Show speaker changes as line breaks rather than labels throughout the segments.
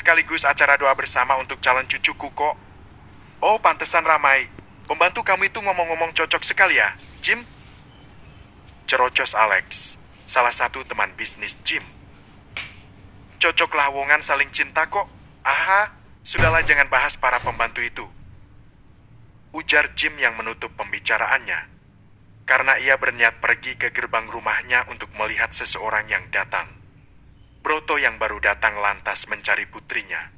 sekaligus acara doa bersama untuk calon cucuku kok. Oh, pantesan ramai. Pembantu kamu itu ngomong-ngomong cocok sekali ya, Jim? Cerocos Alex, salah satu teman bisnis Jim. Cocok lawongan saling cinta kok. Aha, sudahlah jangan bahas para pembantu itu. Ujar Jim yang menutup pembicaraannya. Karena ia berniat pergi ke gerbang rumahnya untuk melihat seseorang yang datang. Broto yang baru datang lantas mencari putrinya.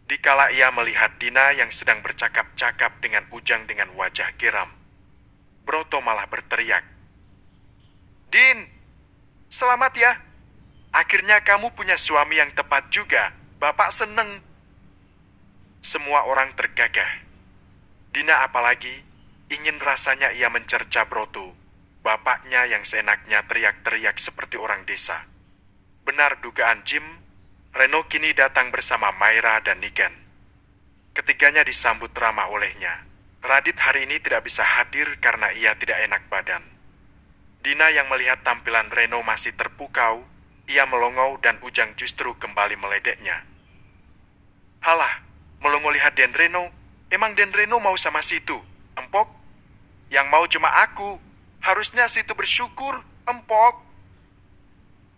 Dikala ia melihat Dina yang sedang bercakap-cakap dengan Ujang dengan wajah geram, Broto malah berteriak, "Din, selamat ya. Akhirnya kamu punya suami yang tepat juga. Bapak seneng." Semua orang tergagah. Dina apalagi ingin rasanya ia mencerca Broto, bapaknya yang seenaknya teriak-teriak seperti orang desa. Benar dugaan Jim, Reno kini datang bersama Maira dan Niken. Ketiganya disambut ramah olehnya. Radit hari ini tidak bisa hadir karena ia tidak enak badan. Dina yang melihat tampilan Reno masih terpukau, ia melongo dan Ujang justru kembali meledeknya. "Halah, melongo lihat Den Reno. Emang Den Reno mau sama situ, empok? Yang mau cuma aku. Harusnya situ bersyukur, empok."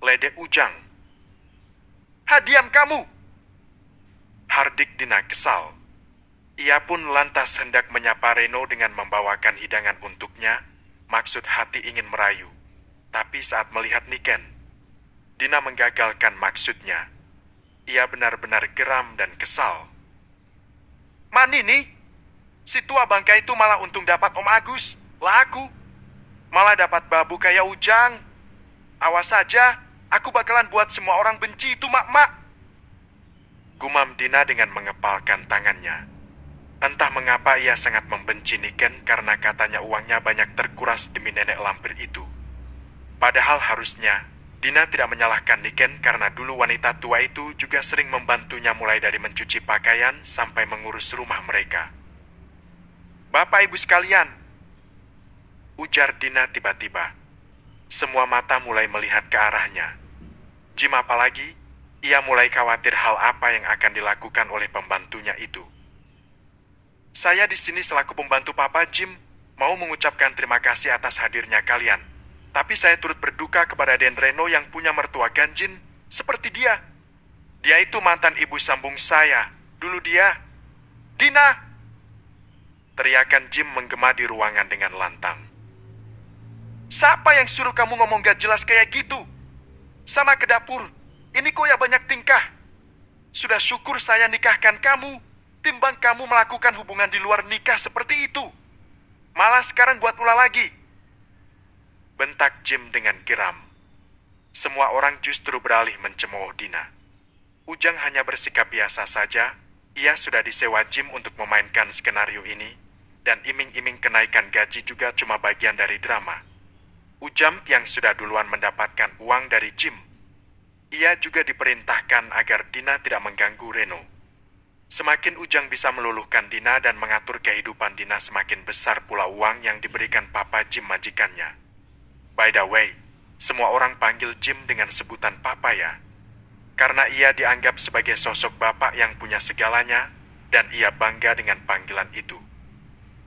Ledek Ujang. "Diam kamu!" Hardik Dina kesal. Ia pun lantas hendak menyapa Reno dengan membawakan hidangan untuknya, maksud hati ingin merayu. Tapi saat melihat Niken, Dina menggagalkan maksudnya. Ia benar-benar geram dan kesal. "Mani nih, si tua bangka itu malah untung dapat Om Agus, lah aku. Malah dapat babu kayak Ujang. Awas saja, aku bakalan buat semua orang benci itu mak-mak." Gumam Dina dengan mengepalkan tangannya. Entah mengapa ia sangat membenci Niken karena katanya uangnya banyak terkuras demi nenek lampir itu. Padahal harusnya Dina tidak menyalahkan Niken karena dulu wanita tua itu juga sering membantunya mulai dari mencuci pakaian sampai mengurus rumah mereka. "Bapak Ibu sekalian," ujar Dina tiba-tiba. Semua mata mulai melihat ke arahnya. Jim apalagi, ia mulai khawatir hal apa yang akan dilakukan oleh pembantunya itu. "Saya di sini selaku pembantu Papa Jim, mau mengucapkan terima kasih atas hadirnya kalian. Tapi saya turut berduka kepada Den Reno yang punya mertua ganjin seperti dia. Dia itu mantan ibu sambung saya. Dulu dia..." "Dina!" Teriakan Jim menggema di ruangan dengan lantang. "Siapa yang suruh kamu ngomong gak jelas kayak gitu? Sana ke dapur. Ini kok ya banyak tingkah. Sudah syukur saya nikahkan kamu, timbang kamu melakukan hubungan di luar nikah seperti itu. Malah sekarang buat ulah lagi." Bentak Jim dengan geram. Semua orang justru beralih mencemooh Dina. Ujang hanya bersikap biasa saja. Ia sudah disewa Jim untuk memainkan skenario ini, dan iming-iming kenaikan gaji juga cuma bagian dari drama. Ujang yang sudah duluan mendapatkan uang dari Jim. Ia juga diperintahkan agar Dina tidak mengganggu Reno. Semakin Ujang bisa meluluhkan Dina dan mengatur kehidupan Dina, semakin besar pula uang yang diberikan Papa Jim majikannya. By the way, semua orang panggil Jim dengan sebutan Papa ya. Karena ia dianggap sebagai sosok bapak yang punya segalanya, dan ia bangga dengan panggilan itu.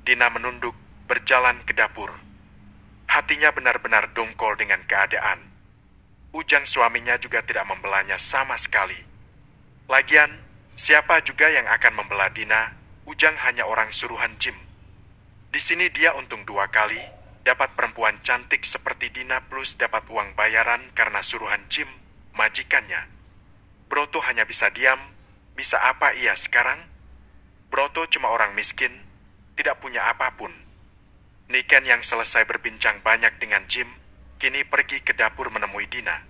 Dina menunduk, berjalan ke dapur. Hatinya benar-benar dongkol dengan keadaan. Ujang suaminya juga tidak membelanya sama sekali. Lagian, siapa juga yang akan membela Dina? Ujang hanya orang suruhan Jim. Di sini dia untung 2 kali, dapat perempuan cantik seperti Dina plus dapat uang bayaran karena suruhan Jim, majikannya. Broto hanya bisa diam. Bisa apa ia sekarang? Broto cuma orang miskin, tidak punya apapun. Niken yang selesai berbincang banyak dengan Jim, kini pergi ke dapur menemui Dina.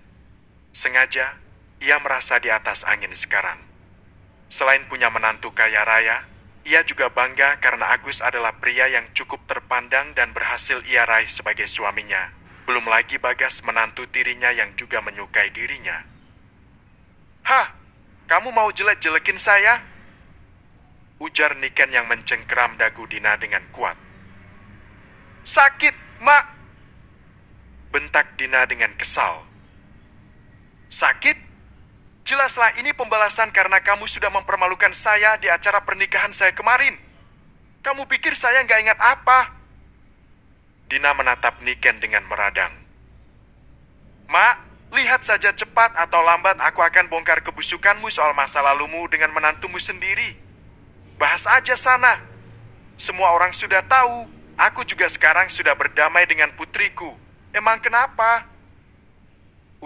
Sengaja, ia merasa di atas angin sekarang. Selain punya menantu kaya raya, ia juga bangga karena Agus adalah pria yang cukup terpandang dan berhasil ia raih sebagai suaminya. Belum lagi Bagas menantu tirinya yang juga menyukai dirinya. "Hah, kamu mau jelek-jelekin saya?" ujar Niken yang mencengkeram dagu Dina dengan kuat. "Sakit, Mak!" bentak Dina dengan kesal. "Sakit? Jelaslah ini pembalasan karena kamu sudah mempermalukan saya di acara pernikahan saya kemarin. Kamu pikir saya nggak ingat apa? Dina menatap Niken dengan meradang. Mak, lihat saja cepat atau lambat aku akan bongkar kebusukanmu soal masa lalumu dengan menantumu sendiri. Bahas aja sana. Semua orang sudah tahu, aku juga sekarang sudah berdamai dengan putriku. Emang kenapa?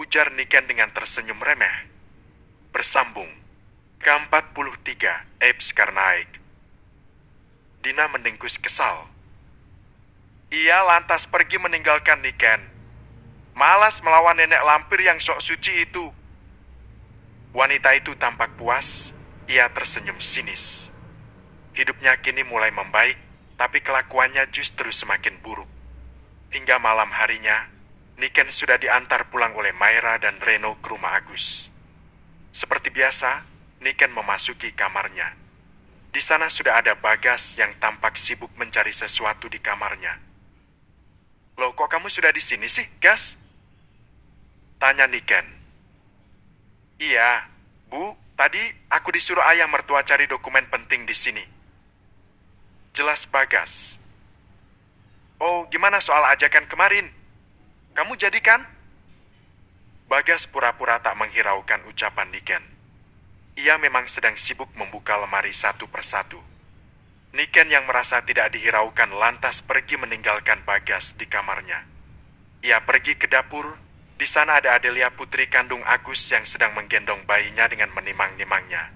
Ujar Niken dengan tersenyum remeh. Bersambung. Ke-43, Apes Karnaik. Dina mendengkus kesal. Ia lantas pergi meninggalkan Niken. Malas melawan nenek lampir yang sok suci itu. Wanita itu tampak puas, ia tersenyum sinis. Hidupnya kini mulai membaik, tapi kelakuannya justru semakin buruk. Hingga malam harinya, Niken sudah diantar pulang oleh Mayra dan Reno ke rumah Agus. Seperti biasa, Niken memasuki kamarnya. Di sana sudah ada Bagas yang tampak sibuk mencari sesuatu di kamarnya. Loh, kok kamu sudah di sini sih, Gas? Tanya Niken. Iya, Bu, tadi aku disuruh ayah mertua cari dokumen penting di sini. Jelas Bagas. Oh, gimana soal ajakan kemarin? Kamu jadi kan? Bagas pura-pura tak menghiraukan ucapan Niken. Ia memang sedang sibuk membuka lemari satu persatu. Niken yang merasa tidak dihiraukan lantas pergi meninggalkan Bagas di kamarnya. Ia pergi ke dapur. Di sana ada Adelia putri kandung Agus yang sedang menggendong bayinya dengan menimang-nimangnya.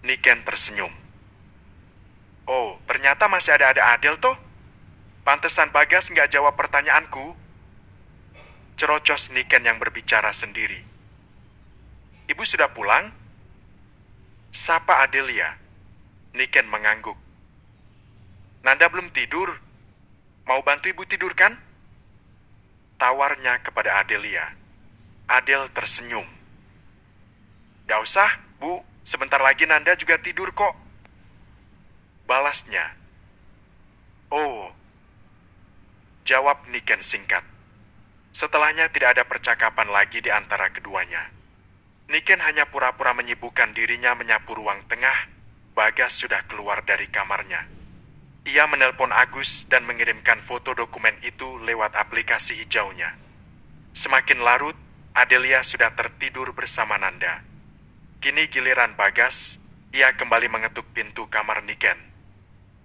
Niken tersenyum. Oh, ternyata masih ada Adel toh? Pantesan Bagas nggak jawab pertanyaanku. Cerocos Niken yang berbicara sendiri. Ibu sudah pulang? Sapa Adelia. Niken mengangguk. Nanda belum tidur. Mau bantu ibu tidur kan? Tawarnya kepada Adelia. Adel tersenyum. Gak usah, Bu. Sebentar lagi Nanda juga tidur kok. Balasnya. Oh. Jawab Niken singkat. Setelahnya tidak ada percakapan lagi di antara keduanya. Niken hanya pura-pura menyibukkan dirinya menyapu ruang tengah. Bagas sudah keluar dari kamarnya. Ia menelpon Agus dan mengirimkan foto dokumen itu lewat aplikasi hijaunya. Semakin larut, Adelia sudah tertidur bersama Nanda. Kini giliran Bagas, ia kembali mengetuk pintu kamar Niken.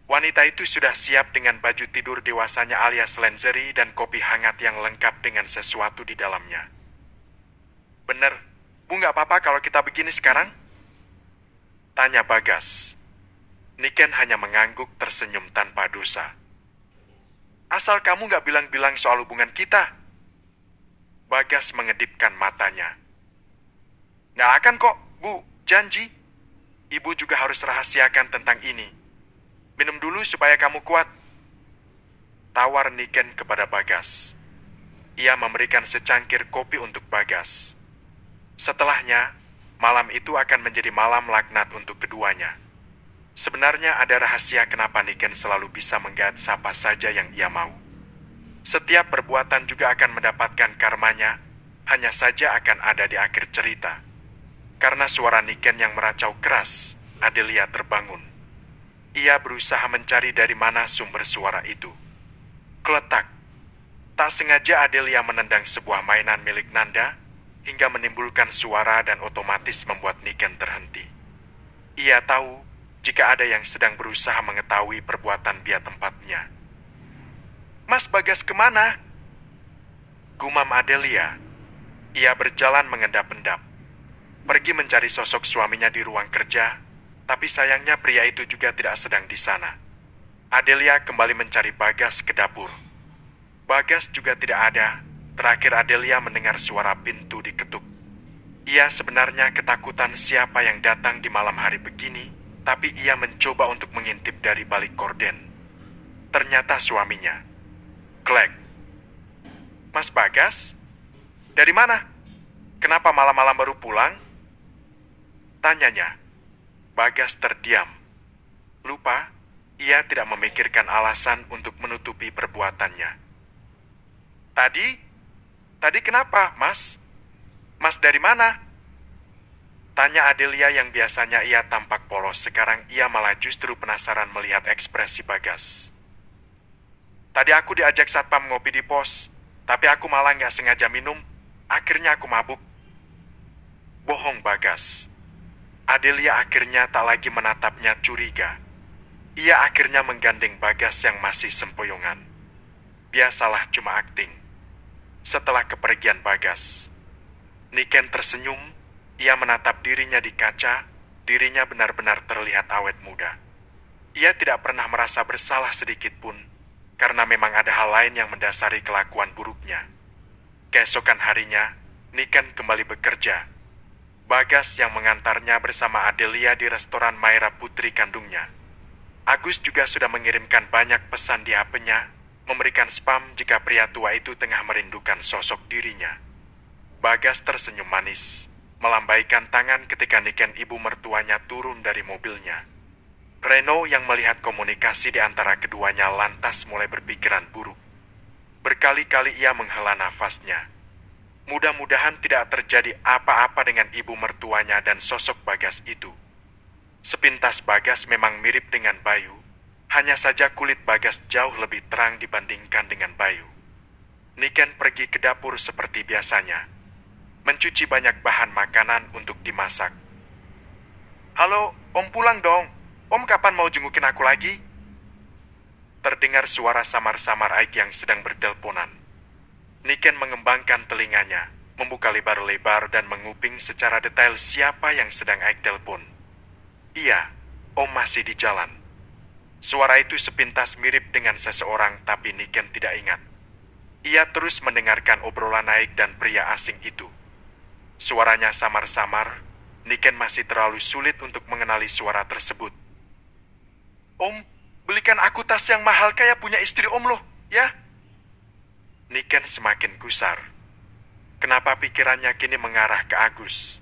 Wanita itu sudah siap dengan baju tidur dewasanya alias lingerie dan kopi hangat yang lengkap dengan sesuatu di dalamnya. Bener, Bu nggak apa-apa kalau kita begini sekarang? Tanya Bagas. Niken hanya mengangguk tersenyum tanpa dosa. Asal kamu nggak bilang-bilang soal hubungan kita. Bagas mengedipkan matanya. Nggak akan kok, Bu, janji. Ibu juga harus rahasiakan tentang ini. Minum dulu supaya kamu kuat. Tawar Niken kepada Bagas. Ia memberikan secangkir kopi untuk Bagas. Setelahnya, malam itu akan menjadi malam laknat untuk keduanya. Sebenarnya ada rahasia kenapa Niken selalu bisa menggait siapa saja yang ia mau. Setiap perbuatan juga akan mendapatkan karmanya, hanya saja akan ada di akhir cerita. Karena suara Niken yang meracau keras, Adelia terbangun. Ia berusaha mencari dari mana sumber suara itu. Keletak. Tak sengaja Adelia menendang sebuah mainan milik Nanda, hingga menimbulkan suara dan otomatis membuat Niken terhenti. Ia tahu jika ada yang sedang berusaha mengetahui perbuatan biat tempatnya. Mas Bagas kemana? Gumam Adelia. Ia berjalan mengendap-endap. Pergi mencari sosok suaminya di ruang kerja, tapi sayangnya pria itu juga tidak sedang di sana. Adelia kembali mencari Bagas ke dapur. Bagas juga tidak ada. Terakhir Adelia mendengar suara pintu diketuk. Ia sebenarnya ketakutan siapa yang datang di malam hari begini, tapi ia mencoba untuk mengintip dari balik korden. Ternyata suaminya. Klek. Mas Bagas? Dari mana? Kenapa malam-malam baru pulang? Tanyanya. Bagas terdiam. Lupa, ia tidak memikirkan alasan untuk menutupi perbuatannya. Tadi kenapa, Mas? Mas dari mana? Tanya Adelia yang biasanya ia tampak polos, sekarang ia malah justru penasaran melihat ekspresi Bagas. Tadi aku diajak satpam ngopi di pos, tapi aku malah nggak sengaja minum, akhirnya aku mabuk. Bohong Bagas. Adelia akhirnya tak lagi menatapnya curiga. Ia akhirnya menggandeng Bagas yang masih sempoyongan. Biasalah cuma akting. Setelah kepergian Bagas, Niken tersenyum. Ia menatap dirinya di kaca. Dirinya benar-benar terlihat awet muda. Ia tidak pernah merasa bersalah sedikit pun, karena memang ada hal lain yang mendasari kelakuan buruknya. Keesokan harinya, Niken kembali bekerja. Bagas yang mengantarnya bersama Adelia di restoran Maira putri kandungnya. Agus juga sudah mengirimkan banyak pesan di HP-nya, memberikan spam jika pria tua itu tengah merindukan sosok dirinya. Bagas tersenyum manis, melambaikan tangan ketika Niken ibu mertuanya turun dari mobilnya. Reno yang melihat komunikasi di antara keduanya lantas mulai berpikiran buruk. Berkali-kali ia menghela nafasnya. Mudah-mudahan tidak terjadi apa-apa dengan ibu mertuanya dan sosok Bagas itu. Sepintas Bagas memang mirip dengan Bayu, hanya saja kulit Bagas jauh lebih terang dibandingkan dengan Bayu. Niken pergi ke dapur seperti biasanya, mencuci banyak bahan makanan untuk dimasak. Halo, Om pulang dong. Om kapan mau jengukin aku lagi? Terdengar suara samar-samar Aik yang sedang berteleponan. Niken mengembangkan telinganya, membuka lebar-lebar dan menguping secara detail siapa yang sedang Aik telepon. Iya, Om masih di jalan. Suara itu sepintas mirip dengan seseorang, tapi Niken tidak ingat. Ia terus mendengarkan obrolan Aik dan pria asing itu. Suaranya samar-samar, Niken masih terlalu sulit untuk mengenali suara tersebut. Om, belikan aku tas yang mahal kayak punya istri Om loh, ya? Niken semakin gusar. Kenapa pikirannya kini mengarah ke Agus?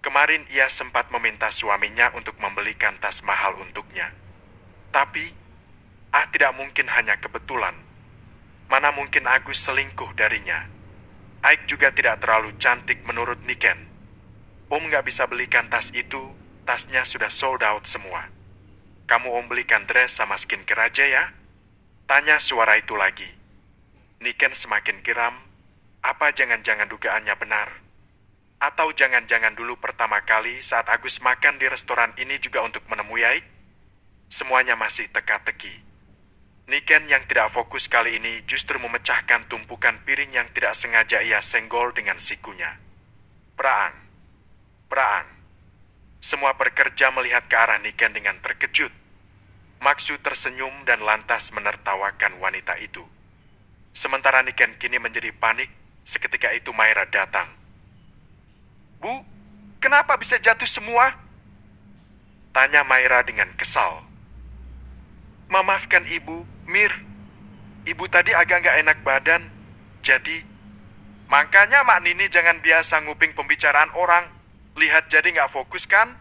Kemarin ia sempat meminta suaminya untuk membelikan tas mahal untuknya. Tapi, tidak mungkin hanya kebetulan. Mana mungkin Agus selingkuh darinya? Aik juga tidak terlalu cantik menurut Niken. Om nggak bisa belikan tas itu, tasnya sudah sold out semua. Kamu Om belikan dress sama skincare aja ya? Tanya suara itu lagi. Niken semakin geram. Apa jangan-jangan dugaannya benar? Atau jangan-jangan dulu pertama kali saat Agus makan di restoran ini juga untuk menemui Aik? Semuanya masih teka-teki. Niken yang tidak fokus kali ini justru memecahkan tumpukan piring yang tidak sengaja ia senggol dengan sikunya. Praang. Praang. Semua pekerja melihat ke arah Niken dengan terkejut. Maksu tersenyum dan lantas menertawakan wanita itu. Sementara Niken kini menjadi panik, seketika itu Maira datang. Bu, kenapa bisa jatuh semua? Tanya Maira dengan kesal. Memaafkan Ibu, Mir. Ibu tadi agak nggak enak badan, jadi... Makanya Mak Nini jangan biasa nguping pembicaraan orang. Lihat jadi nggak fokus kan?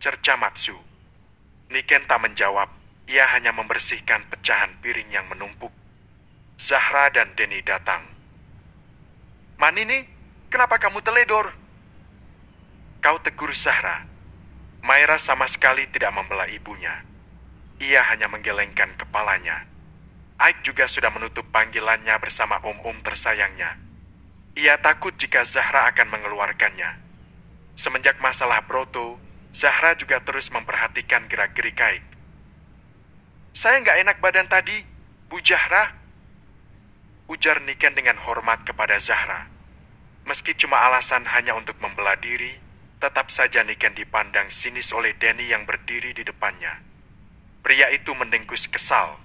Cerca Matsu. Niken tak menjawab, ia hanya membersihkan pecahan piring yang menumpuk. Zahra dan Denny datang. Mak Nini, kenapa kamu teledor? Kau tegur Zahra. Maira sama sekali tidak membela ibunya. Ia hanya menggelengkan kepalanya. Aik juga sudah menutup panggilannya bersama om-om tersayangnya. Ia takut jika Zahra akan mengeluarkannya. Semenjak masalah Broto, Zahra juga terus memperhatikan gerak-gerik Aik. Saya nggak enak badan tadi, Bu Zahra. Ujar Niken dengan hormat kepada Zahra. Meski cuma alasan hanya untuk membela diri, tetap saja Niken dipandang sinis oleh Denny yang berdiri di depannya. Pria itu mendengkus kesal.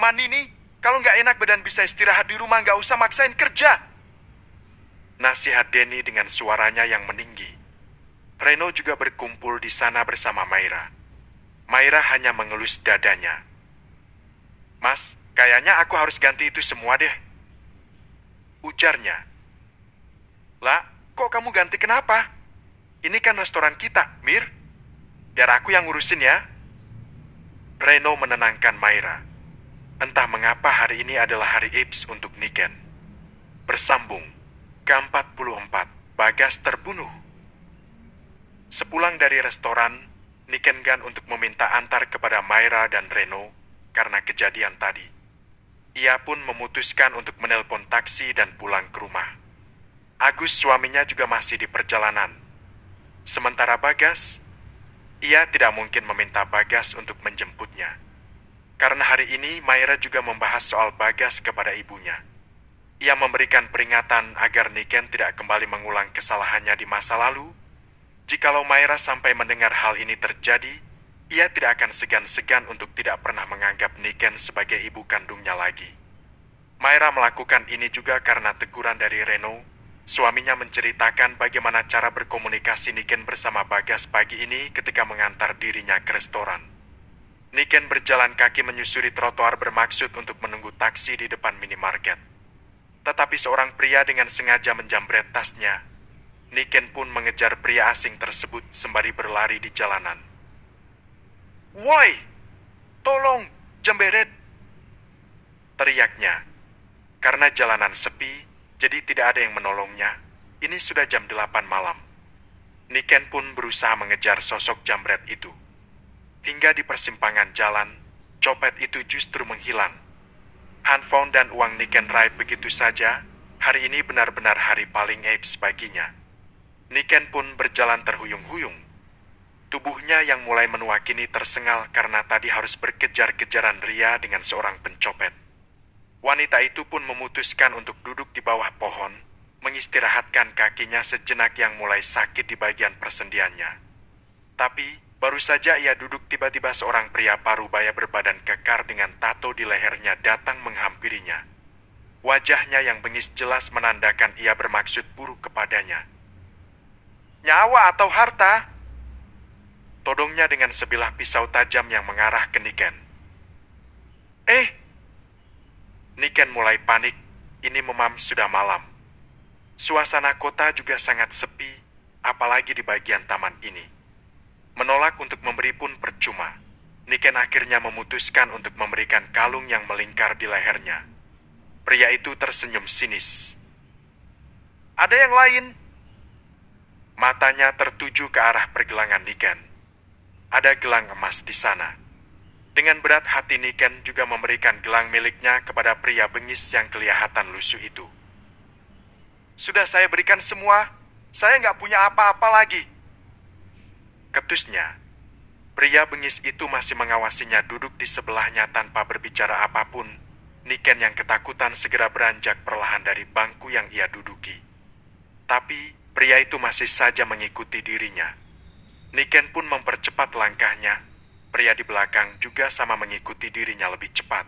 Manini, kalau nggak enak badan bisa istirahat di rumah, nggak usah maksain kerja. Nasihat Denny dengan suaranya yang meninggi. Reno juga berkumpul di sana bersama Maira. Maira hanya mengelus dadanya. Mas, kayaknya aku harus ganti itu semua deh. Ujarnya. Lah, kok kamu ganti kenapa? Ini kan restoran kita, Mir. Biar aku yang ngurusin ya. Reno menenangkan Maira. Entah mengapa hari ini adalah hari Ibs untuk Niken. Bersambung, ke-44. Bagas terbunuh. Sepulang dari restoran, Nick enggan untuk meminta antar kepada Myra dan Reno karena kejadian tadi. Ia pun memutuskan untuk menelpon taksi dan pulang ke rumah. Agus suaminya juga masih di perjalanan. Sementara Bagas, ia tidak mungkin meminta Bagas untuk menjemputnya. Karena hari ini Myra juga membahas soal Bagas kepada ibunya. Ia memberikan peringatan agar Niken tidak kembali mengulang kesalahannya di masa lalu. Jikalau Myra sampai mendengar hal ini terjadi, ia tidak akan segan-segan untuk tidak pernah menganggap Niken sebagai ibu kandungnya lagi. Myra melakukan ini juga karena teguran dari Reno. Suaminya menceritakan bagaimana cara berkomunikasi Niken bersama Bagas pagi ini ketika mengantar dirinya ke restoran. Niken berjalan kaki menyusuri trotoar bermaksud untuk menunggu taksi di depan minimarket. Tetapi seorang pria dengan sengaja menjambret tasnya. Niken pun mengejar pria asing tersebut sembari berlari di jalanan. "Woi, tolong, jemberet!" teriaknya. Karena jalanan sepi, jadi tidak ada yang menolongnya. Ini sudah jam 8 malam. Niken pun berusaha mengejar sosok jambret itu. Hingga di persimpangan jalan, copet itu justru menghilang. Handphone dan uang Niken raib begitu saja. Hari ini benar-benar hari paling apes baginya. Niken pun berjalan terhuyung-huyung. Tubuhnya yang mulai menua kini tersengal karena tadi harus berkejar-kejaran ria dengan seorang pencopet. Wanita itu pun memutuskan untuk duduk di bawah pohon, mengistirahatkan kakinya sejenak yang mulai sakit di bagian persendiannya. Tapi baru saja ia duduk, tiba-tiba seorang pria parubaya berbadan kekar dengan tato di lehernya datang menghampirinya. Wajahnya yang bengis jelas menandakan ia bermaksud buruk kepadanya. "Nyawa atau harta?" todongnya dengan sebilah pisau tajam yang mengarah ke Niken. Niken mulai panik. Ini memang sudah malam. Suasana kota juga sangat sepi, apalagi di bagian taman ini. Menolak untuk memberi pun percuma. Niken akhirnya memutuskan untuk memberikan kalung yang melingkar di lehernya. Pria itu tersenyum sinis. "Ada yang lain?" Matanya tertuju ke arah pergelangan Niken. Ada gelang emas di sana. Dengan berat hati Niken juga memberikan gelang miliknya kepada pria bengis yang kelihatan lusuh itu. "Sudah saya berikan semua, saya nggak punya apa-apa lagi," ketusnya. Pria bengis itu masih mengawasinya duduk di sebelahnya tanpa berbicara apapun. Niken yang ketakutan segera beranjak perlahan dari bangku yang ia duduki. Tapi pria itu masih saja mengikuti dirinya. Niken pun mempercepat langkahnya. Pria di belakang juga sama mengikuti dirinya lebih cepat.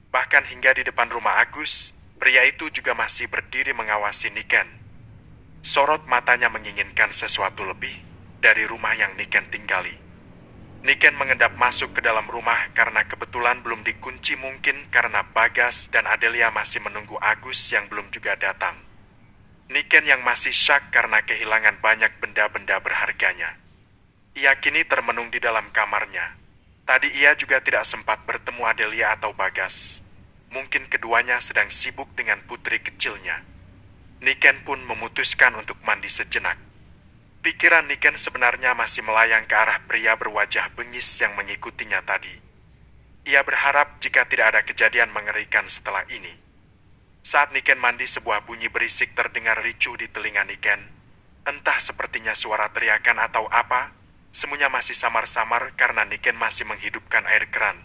Bahkan hingga di depan rumah Agus, pria itu juga masih berdiri mengawasi Niken. Sorot matanya menginginkan sesuatu lebih dari rumah yang Niken tinggali. Niken mengendap masuk ke dalam rumah karena kebetulan belum dikunci, mungkin karena Bagas dan Adelia masih menunggu Agus yang belum juga datang. Niken yang masih syak karena kehilangan banyak benda-benda berharganya. Ia kini termenung di dalam kamarnya. Tadi ia juga tidak sempat bertemu Adelia atau Bagas. Mungkin keduanya sedang sibuk dengan putri kecilnya. Niken pun memutuskan untuk mandi sejenak. Pikiran Niken sebenarnya masih melayang ke arah pria berwajah bengis yang mengikutinya tadi. Ia berharap jika tidak ada kejadian mengerikan setelah ini. Saat Niken mandi, sebuah bunyi berisik terdengar ricuh di telinga Niken. Entah sepertinya suara teriakan atau apa. Semuanya masih samar-samar karena Niken masih menghidupkan air keran.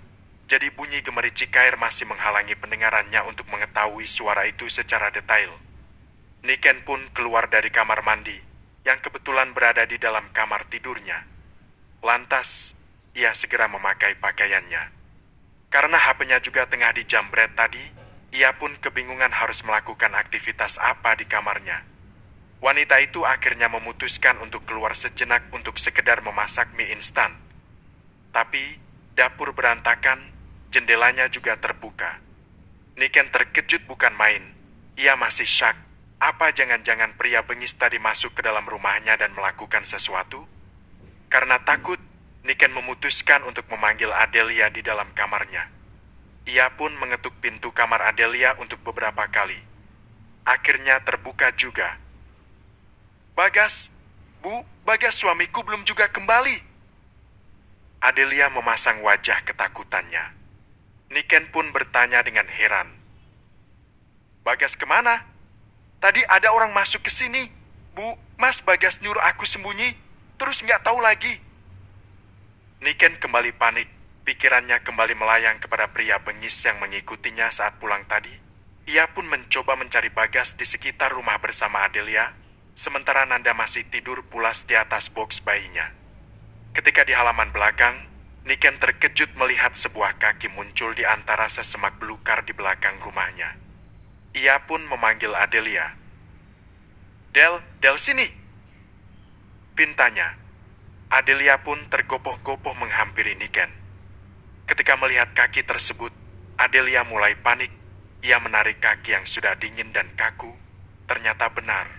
Jadi bunyi gemericik air masih menghalangi pendengarannya untuk mengetahui suara itu secara detail. Niken pun keluar dari kamar mandi, yang kebetulan berada di dalam kamar tidurnya. Lantas, ia segera memakai pakaiannya. Karena HP-nya juga tengah dijambret tadi, ia pun kebingungan harus melakukan aktivitas apa di kamarnya. Wanita itu akhirnya memutuskan untuk keluar sejenak untuk sekedar memasak mie instan. Tapi, dapur berantakan, jendelanya juga terbuka. Niken terkejut bukan main. Ia masih syak. Apa jangan-jangan pria bengis tadi masuk ke dalam rumahnya dan melakukan sesuatu? Karena takut, Niken memutuskan untuk memanggil Adelia di dalam kamarnya. Ia pun mengetuk pintu kamar Adelia untuk beberapa kali. Akhirnya terbuka juga. Bagas, Bu, Bagas suamiku belum juga kembali. Adelia memasang wajah ketakutannya. Niken pun bertanya dengan heran. Bagas kemana? Tadi ada orang masuk ke sini. Bu, Mas Bagas nyuruh aku sembunyi, terus nggak tahu lagi. Niken kembali panik. Pikirannya kembali melayang kepada pria bengis yang mengikutinya saat pulang tadi. Ia pun mencoba mencari Bagas di sekitar rumah bersama Adelia, sementara Nanda masih tidur pulas di atas box bayinya. Ketika di halaman belakang, Niken terkejut melihat sebuah kaki muncul di antara sesemak belukar di belakang rumahnya. Ia pun memanggil Adelia. Del sini. Pintanya. Adelia pun tergopoh-gopoh menghampiri Niken. Ketika melihat kaki tersebut, Adelia mulai panik. Ia menarik kaki yang sudah dingin dan kaku. Ternyata benar.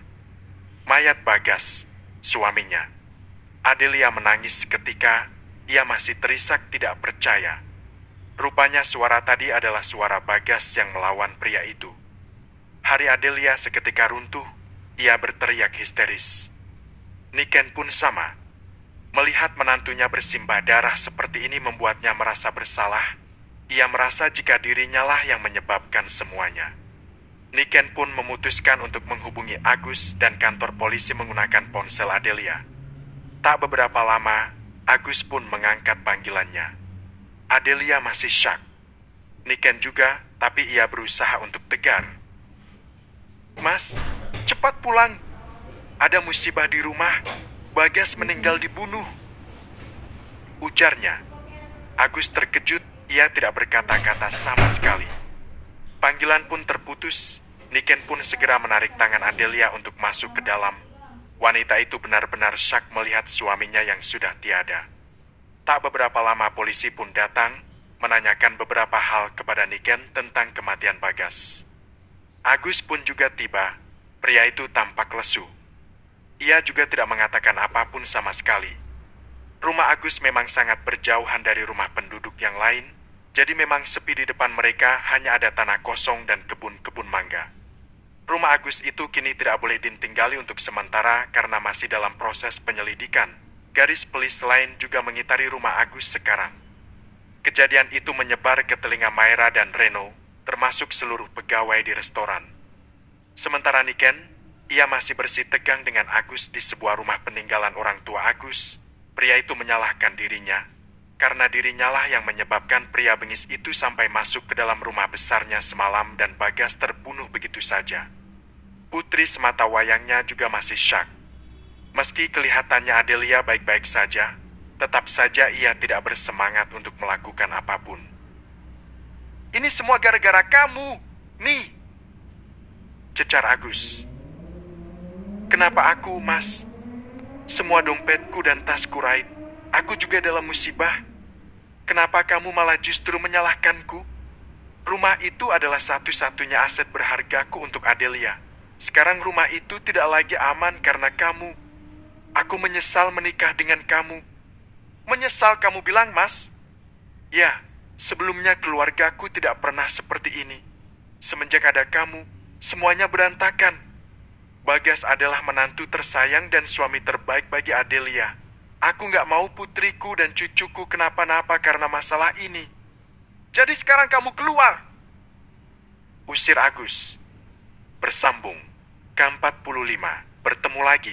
Mayat Bagas, suaminya. Adelia menangis ketika ia masih terisak tidak percaya. Rupanya suara tadi adalah suara Bagas yang melawan pria itu. Hari Adelia seketika runtuh. Ia berteriak histeris. Niken pun sama. Melihat menantunya bersimbah darah seperti ini membuatnya merasa bersalah. Ia merasa jika dirinya lah yang menyebabkan semuanya. Niken pun memutuskan untuk menghubungi Agus dan kantor polisi menggunakan ponsel Adelia. Tak beberapa lama, Agus pun mengangkat panggilannya. Adelia masih syok. Niken juga, tapi ia berusaha untuk tegar. Mas, cepat pulang. Ada musibah di rumah. Bagas meninggal dibunuh. Ujarnya. Agus terkejut, ia tidak berkata-kata sama sekali. Panggilan pun terputus. Niken pun segera menarik tangan Adelia untuk masuk ke dalam. Wanita itu benar-benar syok melihat suaminya yang sudah tiada. Tak beberapa lama polisi pun datang, menanyakan beberapa hal kepada Niken tentang kematian Bagas. Agus pun juga tiba. Pria itu tampak lesu. Ia juga tidak mengatakan apapun sama sekali. Rumah Agus memang sangat berjauhan dari rumah penduduk yang lain, jadi memang sepi di depan mereka hanya ada tanah kosong dan kebun-kebun mangga. Rumah Agus itu kini tidak boleh ditinggali untuk sementara karena masih dalam proses penyelidikan. Garis polis lain juga mengitari rumah Agus sekarang. Kejadian itu menyebar ke telinga Mayra dan Reno, termasuk seluruh pegawai di restoran. Sementara Niken, ia masih bersitegang dengan Agus di sebuah rumah peninggalan orang tua Agus. Pria itu menyalahkan dirinya, karena dirinya lah yang menyebabkan pria bengis itu sampai masuk ke dalam rumah besarnya semalam dan Bagas terbunuh begitu saja. Putri semata wayangnya juga masih syok. Meski kelihatannya Adelia baik-baik saja, tetap saja ia tidak bersemangat untuk melakukan apapun. Ini semua gara-gara kamu, nih, cecar Agus. Kenapa aku, Mas? Semua dompetku dan tasku raib. Aku juga dalam musibah. Kenapa kamu malah justru menyalahkanku? Rumah itu adalah satu-satunya aset berhargaku untuk Adelia. Sekarang rumah itu tidak lagi aman karena kamu. Aku menyesal menikah dengan kamu. Menyesal kamu bilang, Mas? Ya, sebelumnya keluargaku tidak pernah seperti ini. Semenjak ada kamu, semuanya berantakan. Bagas adalah menantu tersayang dan suami terbaik bagi Adelia. Aku nggak mau putriku dan cucuku kenapa-napa karena masalah ini. Jadi sekarang kamu keluar. Usir Agus. Bersambung. Ke-45. Bertemu lagi.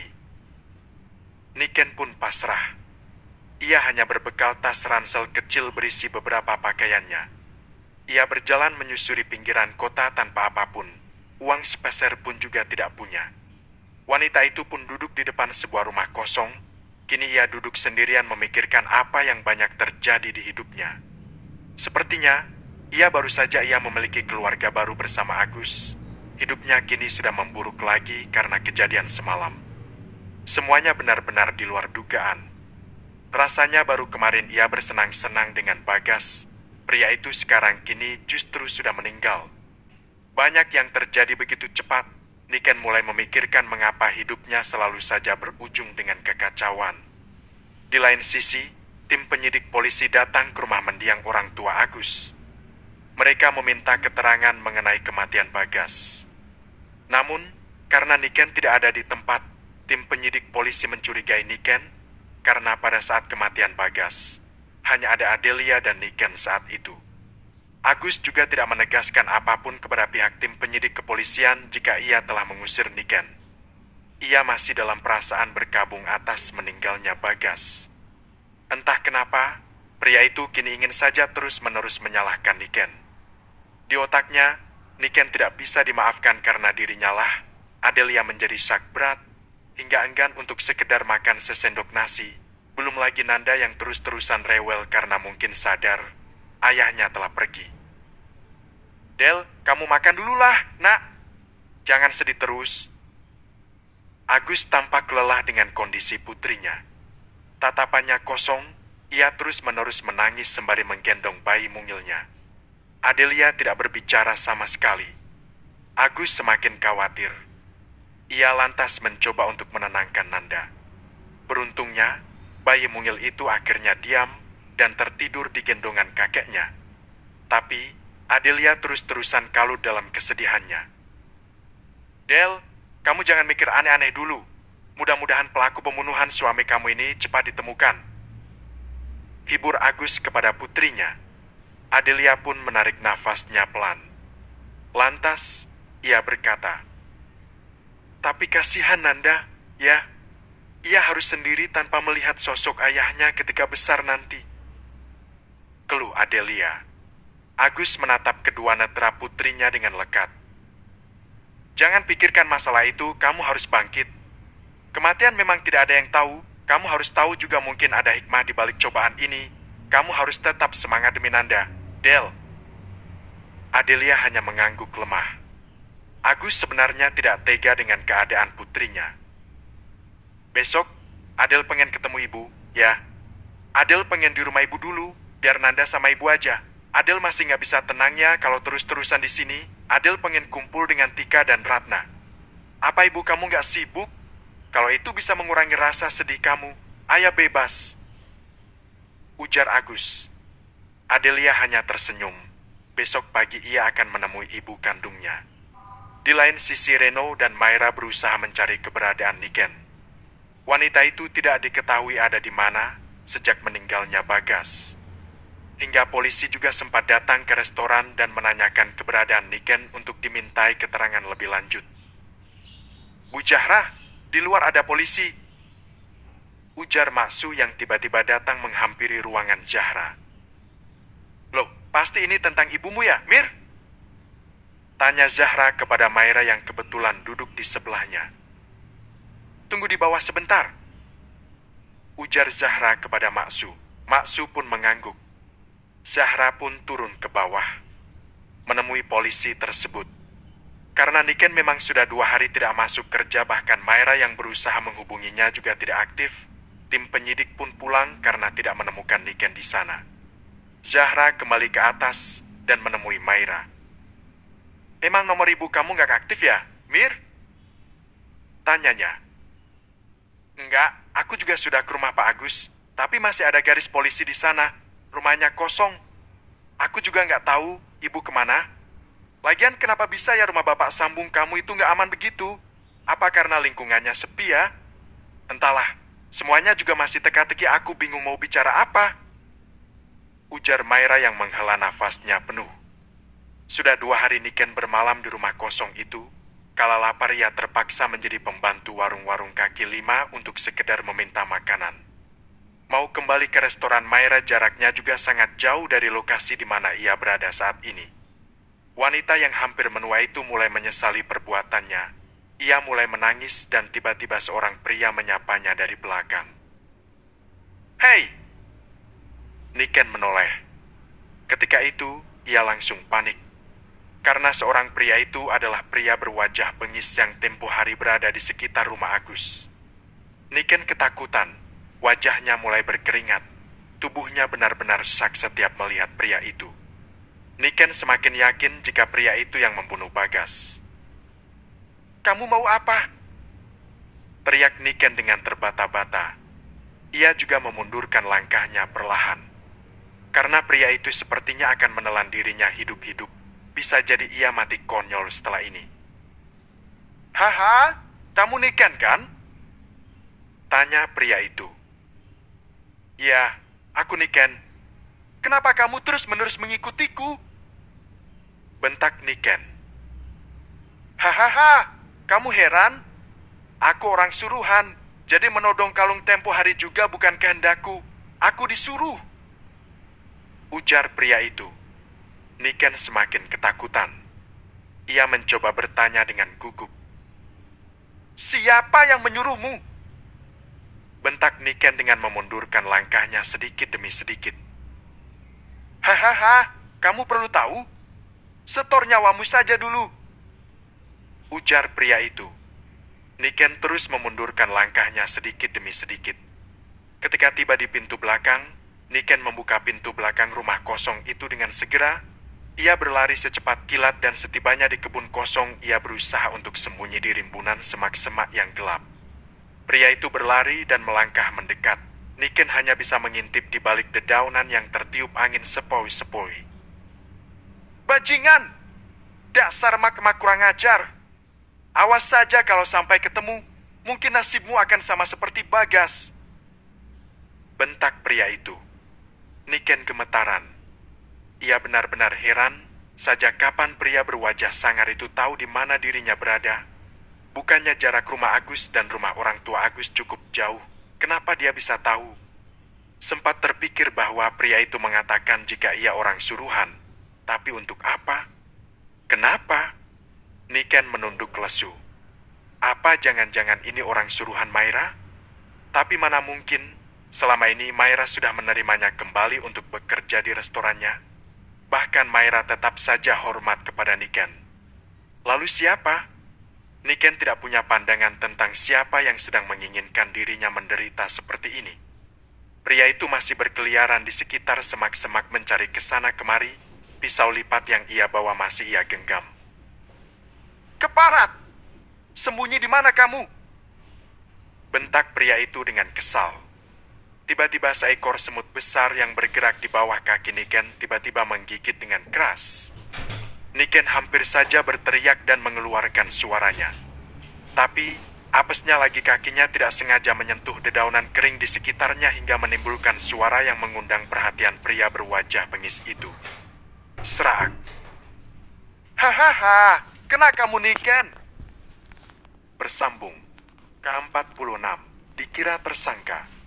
Niken pun pasrah. Ia hanya berbekal tas ransel kecil berisi beberapa pakaiannya. Ia berjalan menyusuri pinggiran kota tanpa apapun. Uang sepeser pun juga tidak punya. Wanita itu pun duduk di depan sebuah rumah kosong. Kini ia duduk sendirian memikirkan apa yang banyak terjadi di hidupnya. Sepertinya, ia baru saja memiliki keluarga baru bersama Agus. Hidupnya kini sudah memburuk lagi karena kejadian semalam. Semuanya benar-benar di luar dugaan. Rasanya baru kemarin ia bersenang-senang dengan Bagas. Pria itu sekarang kini justru sudah meninggal. Banyak yang terjadi begitu cepat. Niken mulai memikirkan mengapa hidupnya selalu saja berujung dengan kekacauan. Di lain sisi, tim penyidik polisi datang ke rumah mendiang orang tua Agus. Mereka meminta keterangan mengenai kematian Bagas. Namun, karena Niken tidak ada di tempat, Tim penyidik polisi mencurigai Niken karena pada saat kematian Bagas, hanya ada Adelia dan Niken saat itu. Agus juga tidak menegaskan apapun kepada pihak tim penyidik kepolisian jika ia telah mengusir Niken. Ia masih dalam perasaan berkabung atas meninggalnya Bagas. Entah kenapa, pria itu kini ingin saja terus-menerus menyalahkan Niken. Di otaknya, Niken tidak bisa dimaafkan karena dirinya lah Adelia menjadi sak berat hingga enggan untuk sekedar makan sesendok nasi. Belum lagi Nanda yang terus-terusan rewel karena mungkin sadar ayahnya telah pergi. Del, kamu makan dululah, nak. Jangan sedih terus. Agus tampak lelah dengan kondisi putrinya. Tatapannya kosong, ia terus-menerus menangis sembari menggendong bayi mungilnya. Adelia tidak berbicara sama sekali. Agus semakin khawatir. Ia lantas mencoba untuk menenangkan Nanda. Beruntungnya, bayi mungil itu akhirnya diam dan tertidur di gendongan kakeknya. Tapi, Adelia terus-terusan kalut dalam kesedihannya. Del, kamu jangan mikir aneh-aneh dulu. Mudah-mudahan pelaku pembunuhan suami kamu ini cepat ditemukan. Hibur Agus kepada putrinya. Adelia pun menarik nafasnya pelan. Lantas, ia berkata, "Tapi kasihan Nanda, ya. Ia harus sendiri tanpa melihat sosok ayahnya ketika besar nanti." Keluh Adelia. Agus menatap kedua netra putrinya dengan lekat. "Jangan pikirkan masalah itu, kamu harus bangkit. Kematian memang tidak ada yang tahu. Kamu harus tahu juga mungkin ada hikmah di balik cobaan ini. Kamu harus tetap semangat demi Nanda, Del." Adelia hanya mengangguk lemah. Agus sebenarnya tidak tega dengan keadaan putrinya. "Besok, Adel pengen ketemu ibu, ya. Adel pengen di rumah ibu dulu, biar Nanda sama ibu aja. Adel masih nggak bisa tenangnya kalau terus-terusan di sini. Adel pengen kumpul dengan Tika dan Ratna. Apa ibu kamu nggak sibuk? Kalau itu bisa mengurangi rasa sedih kamu, ayah bebas," ujar Agus. Adelia hanya tersenyum. Besok pagi ia akan menemui ibu kandungnya. Di lain sisi, Reno dan Maira berusaha mencari keberadaan Niken. Wanita itu tidak diketahui ada di mana sejak meninggalnya Bagas. Hingga polisi juga sempat datang ke restoran dan menanyakan keberadaan Niken untuk dimintai keterangan lebih lanjut. "Bu Zahra, di luar ada polisi," ujar Maksu yang tiba-tiba datang menghampiri ruangan Zahra. "Loh, pasti ini tentang ibumu ya, Mir?" tanya Zahra kepada Maira yang kebetulan duduk di sebelahnya. "Tunggu di bawah sebentar," ujar Zahra kepada Maksu. Maksu pun mengangguk. Zahra pun turun ke bawah, menemui polisi tersebut. Karena Niken memang sudah 2 hari tidak masuk kerja, bahkan Maira yang berusaha menghubunginya juga tidak aktif, tim penyidik pun pulang karena tidak menemukan Niken di sana. Zahra kembali ke atas dan menemui Maira. "Emang nomor ibu kamu nggak aktif ya, Mir?" tanyanya. "Enggak, aku juga sudah ke rumah Pak Agus, tapi masih ada garis polisi di sana. Rumahnya kosong. Aku juga nggak tahu ibu kemana. Lagian kenapa bisa ya rumah Bapak Sambung kamu itu nggak aman begitu? Apa karena lingkungannya sepi ya? Entahlah, semuanya juga masih teka-teki, aku bingung mau bicara apa," ujar Maira yang menghela nafasnya penuh. Sudah 2 hari Niken bermalam di rumah kosong itu. Kala lapar ia terpaksa menjadi pembantu warung-warung kaki lima untuk sekedar meminta makanan. Mau kembali ke restoran Maira jaraknya juga sangat jauh dari lokasi di mana ia berada saat ini. Wanita yang hampir menua itu mulai menyesali perbuatannya. Ia mulai menangis dan tiba-tiba seorang pria menyapanya dari belakang. "Hei!" Niken menoleh. Ketika itu, ia langsung panik. Karena seorang pria itu adalah pria berwajah bengis yang tempo hari berada di sekitar rumah Agus. Niken ketakutan. Wajahnya mulai berkeringat. Tubuhnya benar-benar sesak setiap melihat pria itu. Niken semakin yakin jika pria itu yang membunuh Bagas. "Kamu mau apa?" teriak Niken dengan terbata-bata. Ia juga memundurkan langkahnya perlahan. Karena pria itu sepertinya akan menelan dirinya hidup-hidup. Bisa jadi ia mati konyol setelah ini. "Haha, kamu Niken kan?" Tanya pria itu. Ya, aku Niken. Kenapa kamu terus-menerus mengikutiku? Bentak Niken. Hahaha, kamu heran? Aku orang suruhan, jadi menodong kalung tempo hari juga bukan kehendakku. Aku disuruh. Ujar pria itu. Niken semakin ketakutan. Ia mencoba bertanya dengan gugup. Siapa yang menyuruhmu? Bentak Niken dengan memundurkan langkahnya sedikit demi sedikit. Hahaha, kamu perlu tahu? Setor nyawamu saja dulu. Ujar pria itu. Niken terus memundurkan langkahnya sedikit demi sedikit. Ketika tiba di pintu belakang, Niken membuka pintu belakang rumah kosong itu dengan segera. Ia berlari secepat kilat dan setibanya di kebun kosong, ia berusaha untuk sembunyi di rimbunan semak-semak yang gelap. Pria itu berlari dan melangkah mendekat. Niken hanya bisa mengintip di balik dedaunan yang tertiup angin sepoi-sepoi. Bajingan! Dasar mak-mak kurang ajar! Awas saja kalau sampai ketemu, mungkin nasibmu akan sama seperti Bagas. Bentak pria itu. Niken gemetaran. Ia benar-benar heran saja kapan pria berwajah sangar itu tahu di mana dirinya berada. Bukannya jarak rumah Agus dan rumah orang tua Agus cukup jauh, kenapa dia bisa tahu? Sempat terpikir bahwa pria itu mengatakan jika ia orang suruhan, tapi untuk apa? Kenapa? Niken menunduk lesu. Apa jangan-jangan ini orang suruhan Maira? Tapi mana mungkin, selama ini Maira sudah menerimanya kembali untuk bekerja di restorannya. Bahkan Maira tetap saja hormat kepada Niken. Lalu siapa? Niken tidak punya pandangan tentang siapa yang sedang menginginkan dirinya menderita seperti ini. Pria itu masih berkeliaran di sekitar semak-semak mencari kesana kemari, pisau lipat yang ia bawa masih ia genggam. Keparat! Sembunyi di mana kamu? Bentak pria itu dengan kesal. Tiba-tiba seekor semut besar yang bergerak di bawah kaki Niken tiba-tiba menggigit dengan keras. Niken hampir saja berteriak dan mengeluarkan suaranya. Tapi, apesnya lagi kakinya tidak sengaja menyentuh dedaunan kering di sekitarnya hingga menimbulkan suara yang mengundang perhatian pria berwajah bengis itu. Serak. Hahaha, kena kamu Niken. Bersambung. Ke-46, dikira tersangka.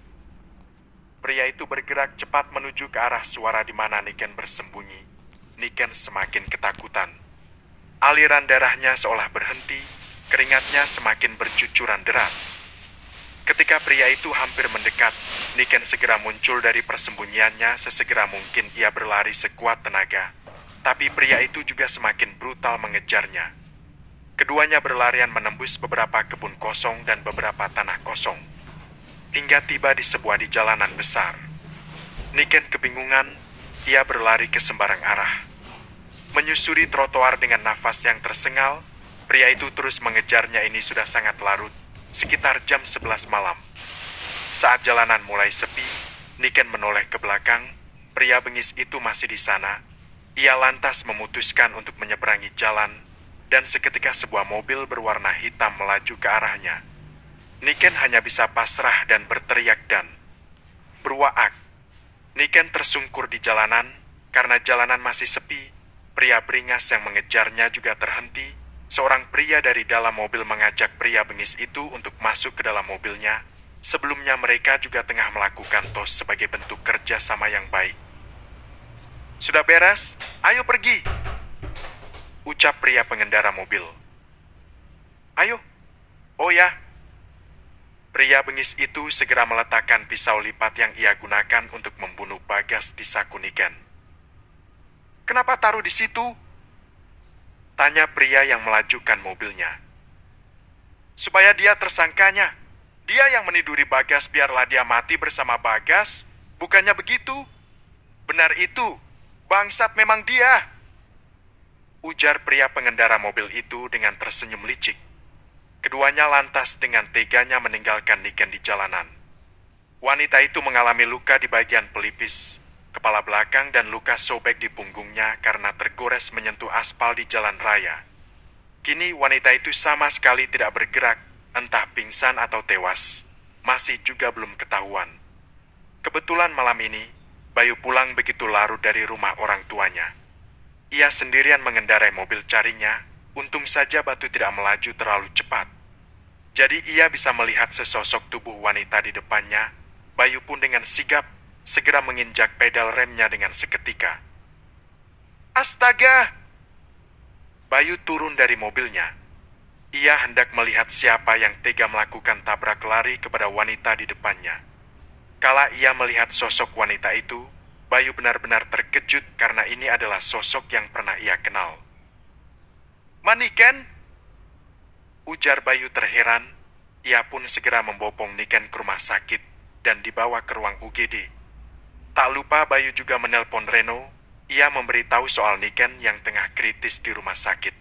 Pria itu bergerak cepat menuju ke arah suara di mana Niken bersembunyi. Niken semakin ketakutan. Aliran darahnya seolah berhenti, keringatnya semakin bercucuran deras. Ketika pria itu hampir mendekat, Niken segera muncul dari persembunyiannya sesegera mungkin ia berlari sekuat tenaga. Tapi pria itu juga semakin brutal mengejarnya. Keduanya berlarian menembus beberapa kebun kosong dan beberapa tanah kosong. Hingga tiba di sebuah jalanan besar. Niken kebingungan, ia berlari ke sembarang arah. Menyusuri trotoar dengan nafas yang tersengal, pria itu terus mengejarnya. Ini sudah sangat larut, sekitar jam 11 malam. Saat jalanan mulai sepi, Niken menoleh ke belakang, pria bengis itu masih di sana. Ia lantas memutuskan untuk menyeberangi jalan, dan seketika sebuah mobil berwarna hitam melaju ke arahnya. Niken hanya bisa pasrah dan berteriak dan berwaak. Niken tersungkur di jalanan, karena jalanan masih sepi. Pria beringas yang mengejarnya juga terhenti. Seorang pria dari dalam mobil mengajak pria bengis itu untuk masuk ke dalam mobilnya. Sebelumnya mereka juga tengah melakukan tos sebagai bentuk kerjasama yang baik. Sudah beres? Ayo pergi! Ucap pria pengendara mobil. Ayo. Oh ya. Pria bengis itu segera meletakkan pisau lipat yang ia gunakan untuk membunuh Bagas di saku Niken. Kenapa taruh di situ? Tanya pria yang melajukan mobilnya. Supaya dia tersangkanya. Dia yang meniduri Bagas, biarlah dia mati bersama Bagas. Bukannya begitu? Benar itu. Bangsat memang dia. Ujar pria pengendara mobil itu dengan tersenyum licik. Keduanya lantas dengan teganya meninggalkan Niken di jalanan. Wanita itu mengalami luka di bagian pelipis, kepala belakang dan luka sobek di punggungnya karena tergores menyentuh aspal di jalan raya. Kini wanita itu sama sekali tidak bergerak, entah pingsan atau tewas. masih juga belum ketahuan. Kebetulan malam ini, Bayu pulang begitu larut dari rumah orang tuanya. Ia sendirian mengendarai mobil carinya, untung saja Batu tidak melaju terlalu cepat. Jadi ia bisa melihat sesosok tubuh wanita di depannya. Bayu pun dengan sigap segera menginjak pedal remnya dengan seketika. Astaga! Bayu turun dari mobilnya. Ia hendak melihat siapa yang tega melakukan tabrak lari kepada wanita di depannya. Kala ia melihat sosok wanita itu, Bayu benar-benar terkejut karena ini adalah sosok yang pernah ia kenal. "Maniken?" ujar Bayu terheran. Ia pun segera membopong Niken ke rumah sakit dan dibawa ke ruang UGD. Tak lupa Bayu juga menelpon Reno. Ia memberitahu soal Niken yang tengah kritis di rumah sakit.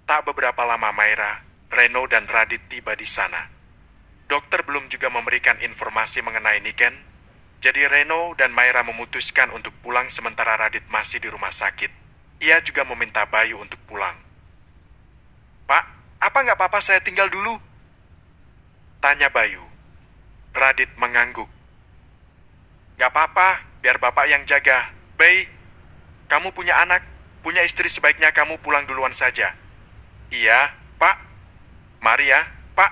Tak beberapa lama Maira, Reno dan Radit tiba di sana. Dokter belum juga memberikan informasi mengenai Niken, jadi Reno dan Maira memutuskan untuk pulang sementara Radit masih di rumah sakit. Ia juga meminta Bayu untuk pulang. "Pak, apa nggak apa-apa saya tinggal dulu?" tanya Bayu. Radit mengangguk. "Nggak apa-apa, biar bapak yang jaga. Bayi, kamu punya anak, punya istri, sebaiknya kamu pulang duluan saja." "Iya, Pak. Mari ya, Pak,"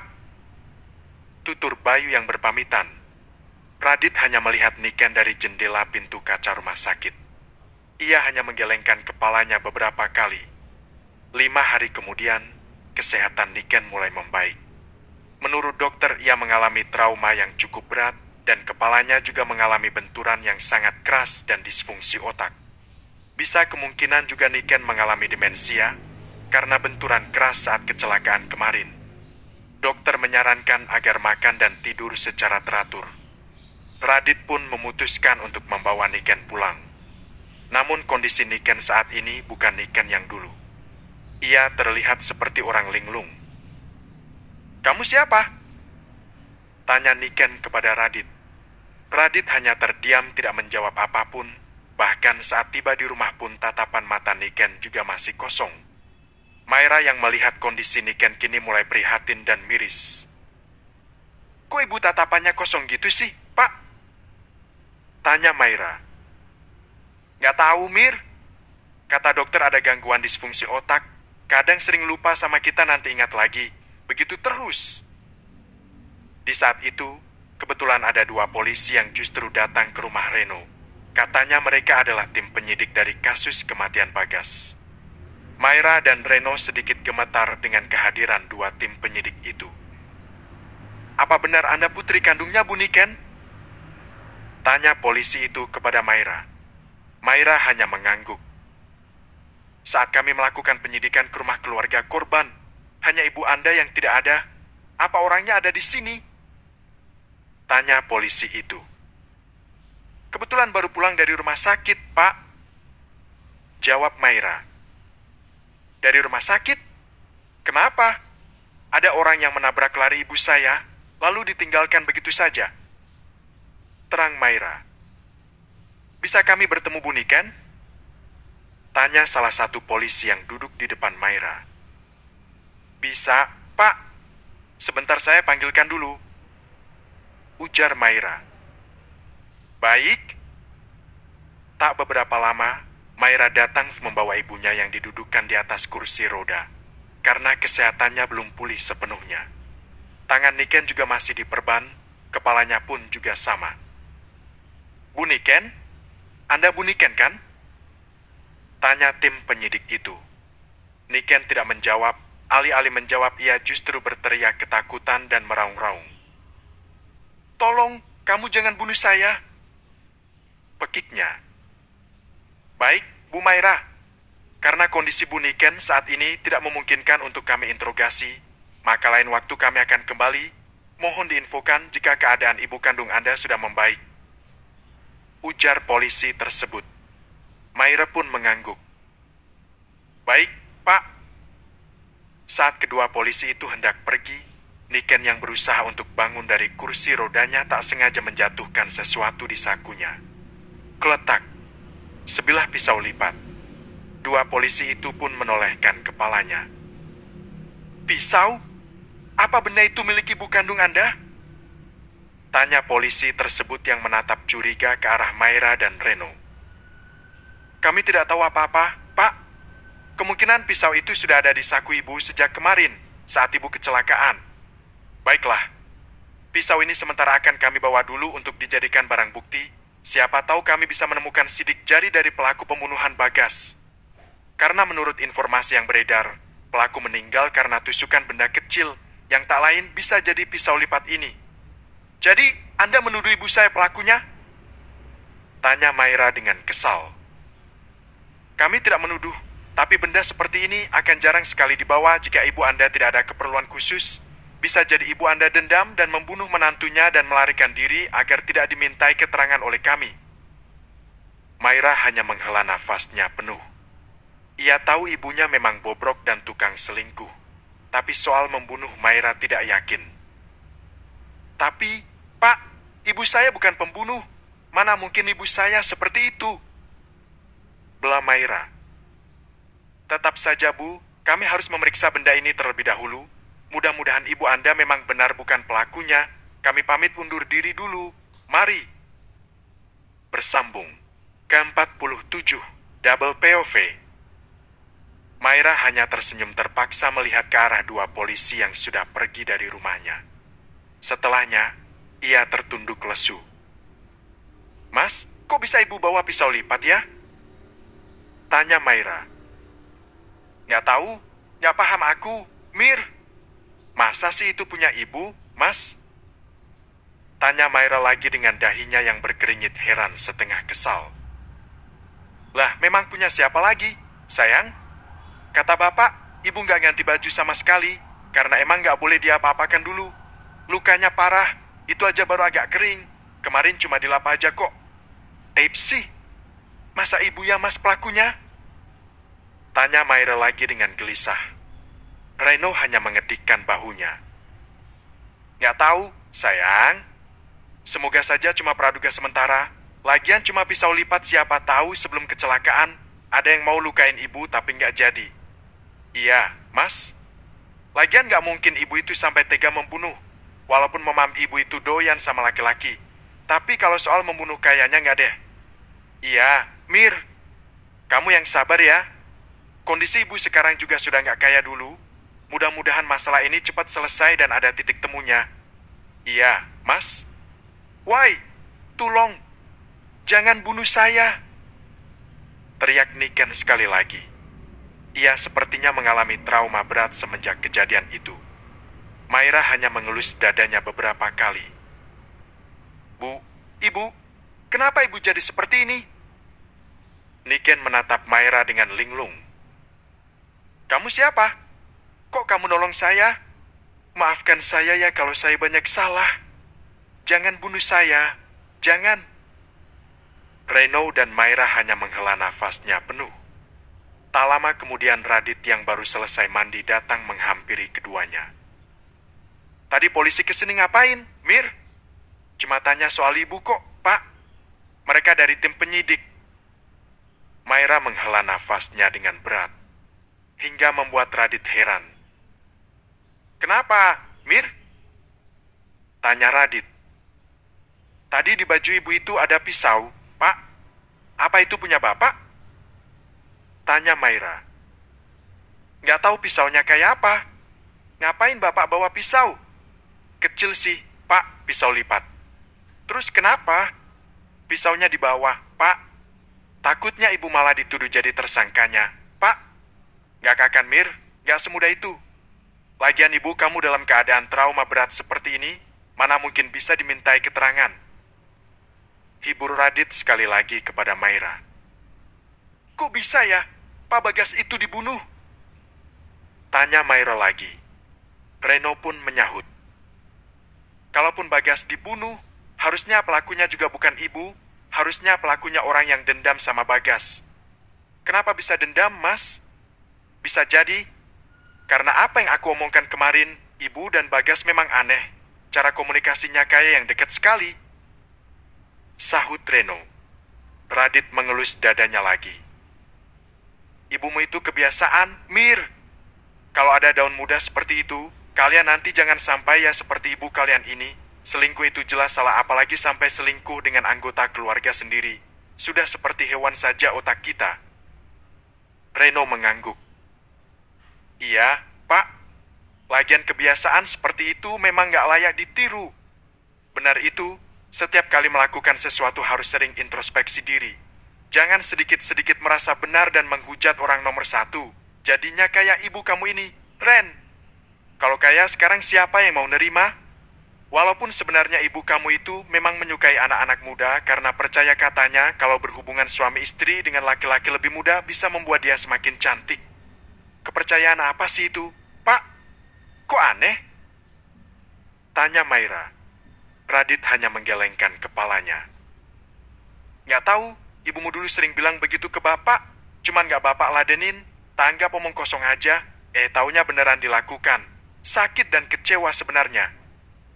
tutur Bayu yang berpamitan. Radit hanya melihat Niken dari jendela pintu kaca rumah sakit. Ia hanya menggelengkan kepalanya beberapa kali. 5 hari kemudian, kesehatan Niken mulai membaik. Menurut dokter, ia mengalami trauma yang cukup berat dan kepalanya juga mengalami benturan yang sangat keras dan disfungsi otak. Bisa kemungkinan juga Niken mengalami demensia karena benturan keras saat kecelakaan kemarin. Dokter menyarankan agar makan dan tidur secara teratur. Radit pun memutuskan untuk membawa Niken pulang. Namun kondisi Niken saat ini bukan Niken yang dulu. Ia terlihat seperti orang linglung. "Kamu siapa?" tanya Niken kepada Radit. Radit hanya terdiam tidak menjawab apapun. Bahkan saat tiba di rumah pun tatapan mata Niken juga masih kosong. Maira yang melihat kondisi Niken kini mulai prihatin dan miris. "Kok ibu tatapannya kosong gitu sih, Pak?" tanya Maira. "Nggak tahu, Mir. Kata dokter ada gangguan disfungsi otak. Kadang sering lupa sama kita, nanti ingat lagi. Begitu terus." Di saat itu, kebetulan ada 2 polisi yang justru datang ke rumah Reno. Katanya mereka adalah tim penyidik dari kasus kematian Bagas. Maira dan Reno sedikit gemetar dengan kehadiran 2 tim penyidik itu. "Apa benar Anda putri kandungnya, Bu Niken?" tanya polisi itu kepada Maira. Maira hanya mengangguk. "Saat kami melakukan penyidikan ke rumah keluarga korban, hanya ibu Anda yang tidak ada. Apa orangnya ada di sini?" tanya polisi itu. "Kebetulan baru pulang dari rumah sakit, Pak," jawab Maira. "Dari rumah sakit? Kenapa? Ada orang yang menabrak lari ibu saya, lalu ditinggalkan begitu saja?" terang Maira. "Bisa kami bertemu Bu Niken?" tanya salah satu polisi yang duduk di depan Maira. "Bisa, Pak. Sebentar saya panggilkan dulu," ujar Maira. "Baik." Tak beberapa lama, Maira datang membawa ibunya yang didudukkan di atas kursi roda. Karena kesehatannya belum pulih sepenuhnya. Tangan Niken juga masih diperban, kepalanya pun juga sama. "Bu Niken? Anda Bu Niken kan?" tanya tim penyidik itu. Niken tidak menjawab, alih-alih menjawab ia justru berteriak ketakutan dan meraung-raung. "Tolong, kamu jangan bunuh saya," pekiknya. "Baik, Bu Maira. Karena kondisi Bu Niken saat ini tidak memungkinkan untuk kami interogasi, maka lain waktu kami akan kembali. Mohon diinfokan jika keadaan ibu kandung Anda sudah membaik," ujar polisi tersebut. Maira pun mengangguk. "Baik, Pak." Saat kedua polisi itu hendak pergi, Niken yang berusaha untuk bangun dari kursi rodanya tak sengaja menjatuhkan sesuatu di sakunya. Keletak. Sebilah pisau lipat. 2 polisi itu pun menolehkan kepalanya. "Pisau? Apa benda itu milik ibu kandung Anda?" Tanya polisi tersebut yang menatap curiga ke arah Maira dan Reno. Kami tidak tahu apa-apa, Pak. Kemungkinan pisau itu sudah ada di saku ibu sejak kemarin, saat ibu kecelakaan. Baiklah, pisau ini sementara akan kami bawa dulu untuk dijadikan barang bukti. Siapa tahu kami bisa menemukan sidik jari dari pelaku pembunuhan Bagas. Karena menurut informasi yang beredar, pelaku meninggal karena tusukan benda kecil yang tak lain bisa jadi pisau lipat ini. Jadi, Anda menuduh ibu saya pelakunya? Tanya Maira dengan kesal. Kami tidak menuduh, tapi benda seperti ini akan jarang sekali dibawa jika ibu Anda tidak ada keperluan khusus. Bisa jadi ibu Anda dendam dan membunuh menantunya dan melarikan diri agar tidak dimintai keterangan oleh kami. Maira hanya menghela nafasnya penuh. Ia tahu ibunya memang bobrok dan tukang selingkuh. Tapi soal membunuh Maira tidak yakin. Tapi, Pak, ibu saya bukan pembunuh. Mana mungkin ibu saya seperti itu? Bela Maira. Tetap saja, Bu, kami harus memeriksa benda ini terlebih dahulu. Mudah-mudahan ibu Anda memang benar bukan pelakunya. Kami pamit undur diri dulu. Mari. Bersambung. Ke-47. Double POV. Maira hanya tersenyum terpaksa melihat ke arah dua polisi yang sudah pergi dari rumahnya. Setelahnya, ia tertunduk lesu. Mas, kok bisa ibu bawa pisau lipat ya? Tanya Maira. Nggak tahu, nggak paham aku, Mir. Masa sih itu punya ibu, Mas? Tanya Maira lagi dengan dahinya yang berkeringat heran setengah kesal. Lah, memang punya siapa lagi, sayang? Kata bapak, ibu nggak ganti baju sama sekali, karena emang nggak boleh dia apa-apakan dulu. Lukanya parah, itu aja baru agak kering. Kemarin cuma dilap aja kok. Sih, masa ibu ya Mas pelakunya? Tanya Maira lagi dengan gelisah. Reno hanya mengedikkan bahunya. Nggak tahu, sayang. Semoga saja cuma praduga sementara. Lagian cuma pisau lipat, siapa tahu sebelum kecelakaan ada yang mau lukain ibu tapi nggak jadi. Iya, Mas. Lagian nggak mungkin ibu itu sampai tega membunuh. Walaupun memam ibu itu doyan sama laki-laki. Tapi kalau soal membunuh kayaknya nggak deh. Iya, Mir. Kamu yang sabar ya. Kondisi ibu sekarang juga sudah nggak kaya dulu. Mudah-mudahan masalah ini cepat selesai dan ada titik temunya. Iya, Mas. Why? Tolong. Jangan bunuh saya. Teriak Niken sekali lagi. Ia sepertinya mengalami trauma berat semenjak kejadian itu. Maira hanya mengelus dadanya beberapa kali. Bu, ibu, kenapa ibu jadi seperti ini? Niken menatap Maira dengan linglung. Kamu siapa? Kok kamu nolong saya? Maafkan saya ya kalau saya banyak salah. Jangan bunuh saya. Jangan. Reno dan Maira hanya menghela nafasnya penuh. Tak lama kemudian Radit yang baru selesai mandi datang menghampiri keduanya. Tadi polisi kesini ngapain, Mir? Cuma tanya soal ibu kok, Pak. Mereka dari tim penyidik. Maira menghela nafasnya dengan berat. Hingga membuat Radit heran. Kenapa, Mir? Tanya Radit. Tadi di baju ibu itu ada pisau, Pak. Apa itu punya Bapak? Tanya Maira. Nggak tahu pisaunya kayak apa. Ngapain Bapak bawa pisau? Kecil sih, Pak, pisau lipat. Terus kenapa? Pisaunya di bawah, Pak. Takutnya ibu malah dituduh jadi tersangkanya, Pak. Nggak Kakan Mir, nggak semudah itu. Lagian ibu kamu dalam keadaan trauma berat seperti ini, mana mungkin bisa dimintai keterangan. Hibur Radit sekali lagi kepada Maira. Kok bisa ya, Pak Bagas itu dibunuh? Tanya Maira lagi. Reno pun menyahut. Kalaupun Bagas dibunuh, harusnya pelakunya juga bukan ibu, harusnya pelakunya orang yang dendam sama Bagas. Kenapa bisa dendam, Mas? Bisa jadi karena apa yang aku omongkan kemarin, ibu dan Bagas memang aneh. Cara komunikasinya kayak yang dekat sekali. Sahut Reno. Radit mengelus dadanya lagi. Ibumu itu kebiasaan, Mir. Kalau ada daun muda seperti itu, kalian nanti jangan sampai ya seperti ibu kalian ini. Selingkuh itu jelas salah, apalagi sampai selingkuh dengan anggota keluarga sendiri. Sudah seperti hewan saja otak kita. Reno mengangguk. Iya, Pak. Lagian kebiasaan seperti itu memang nggak layak ditiru. Benar itu, setiap kali melakukan sesuatu harus sering introspeksi diri. Jangan sedikit-sedikit merasa benar dan menghujat orang nomor satu. Jadinya kayak ibu kamu ini, Ren. Kalau kayak sekarang siapa yang mau nerima? Walaupun sebenarnya ibu kamu itu memang menyukai anak-anak muda karena percaya katanya kalau berhubungan suami istri dengan laki-laki lebih muda bisa membuat dia semakin cantik. Kepercayaan apa sih itu, Pak? Kok aneh? Tanya Maira. Radit hanya menggelengkan kepalanya. Nggak tahu, ibumu dulu sering bilang begitu ke bapak. Cuman nggak bapak ladenin, tanggap omong kosong aja. Taunya beneran dilakukan. Sakit dan kecewa sebenarnya.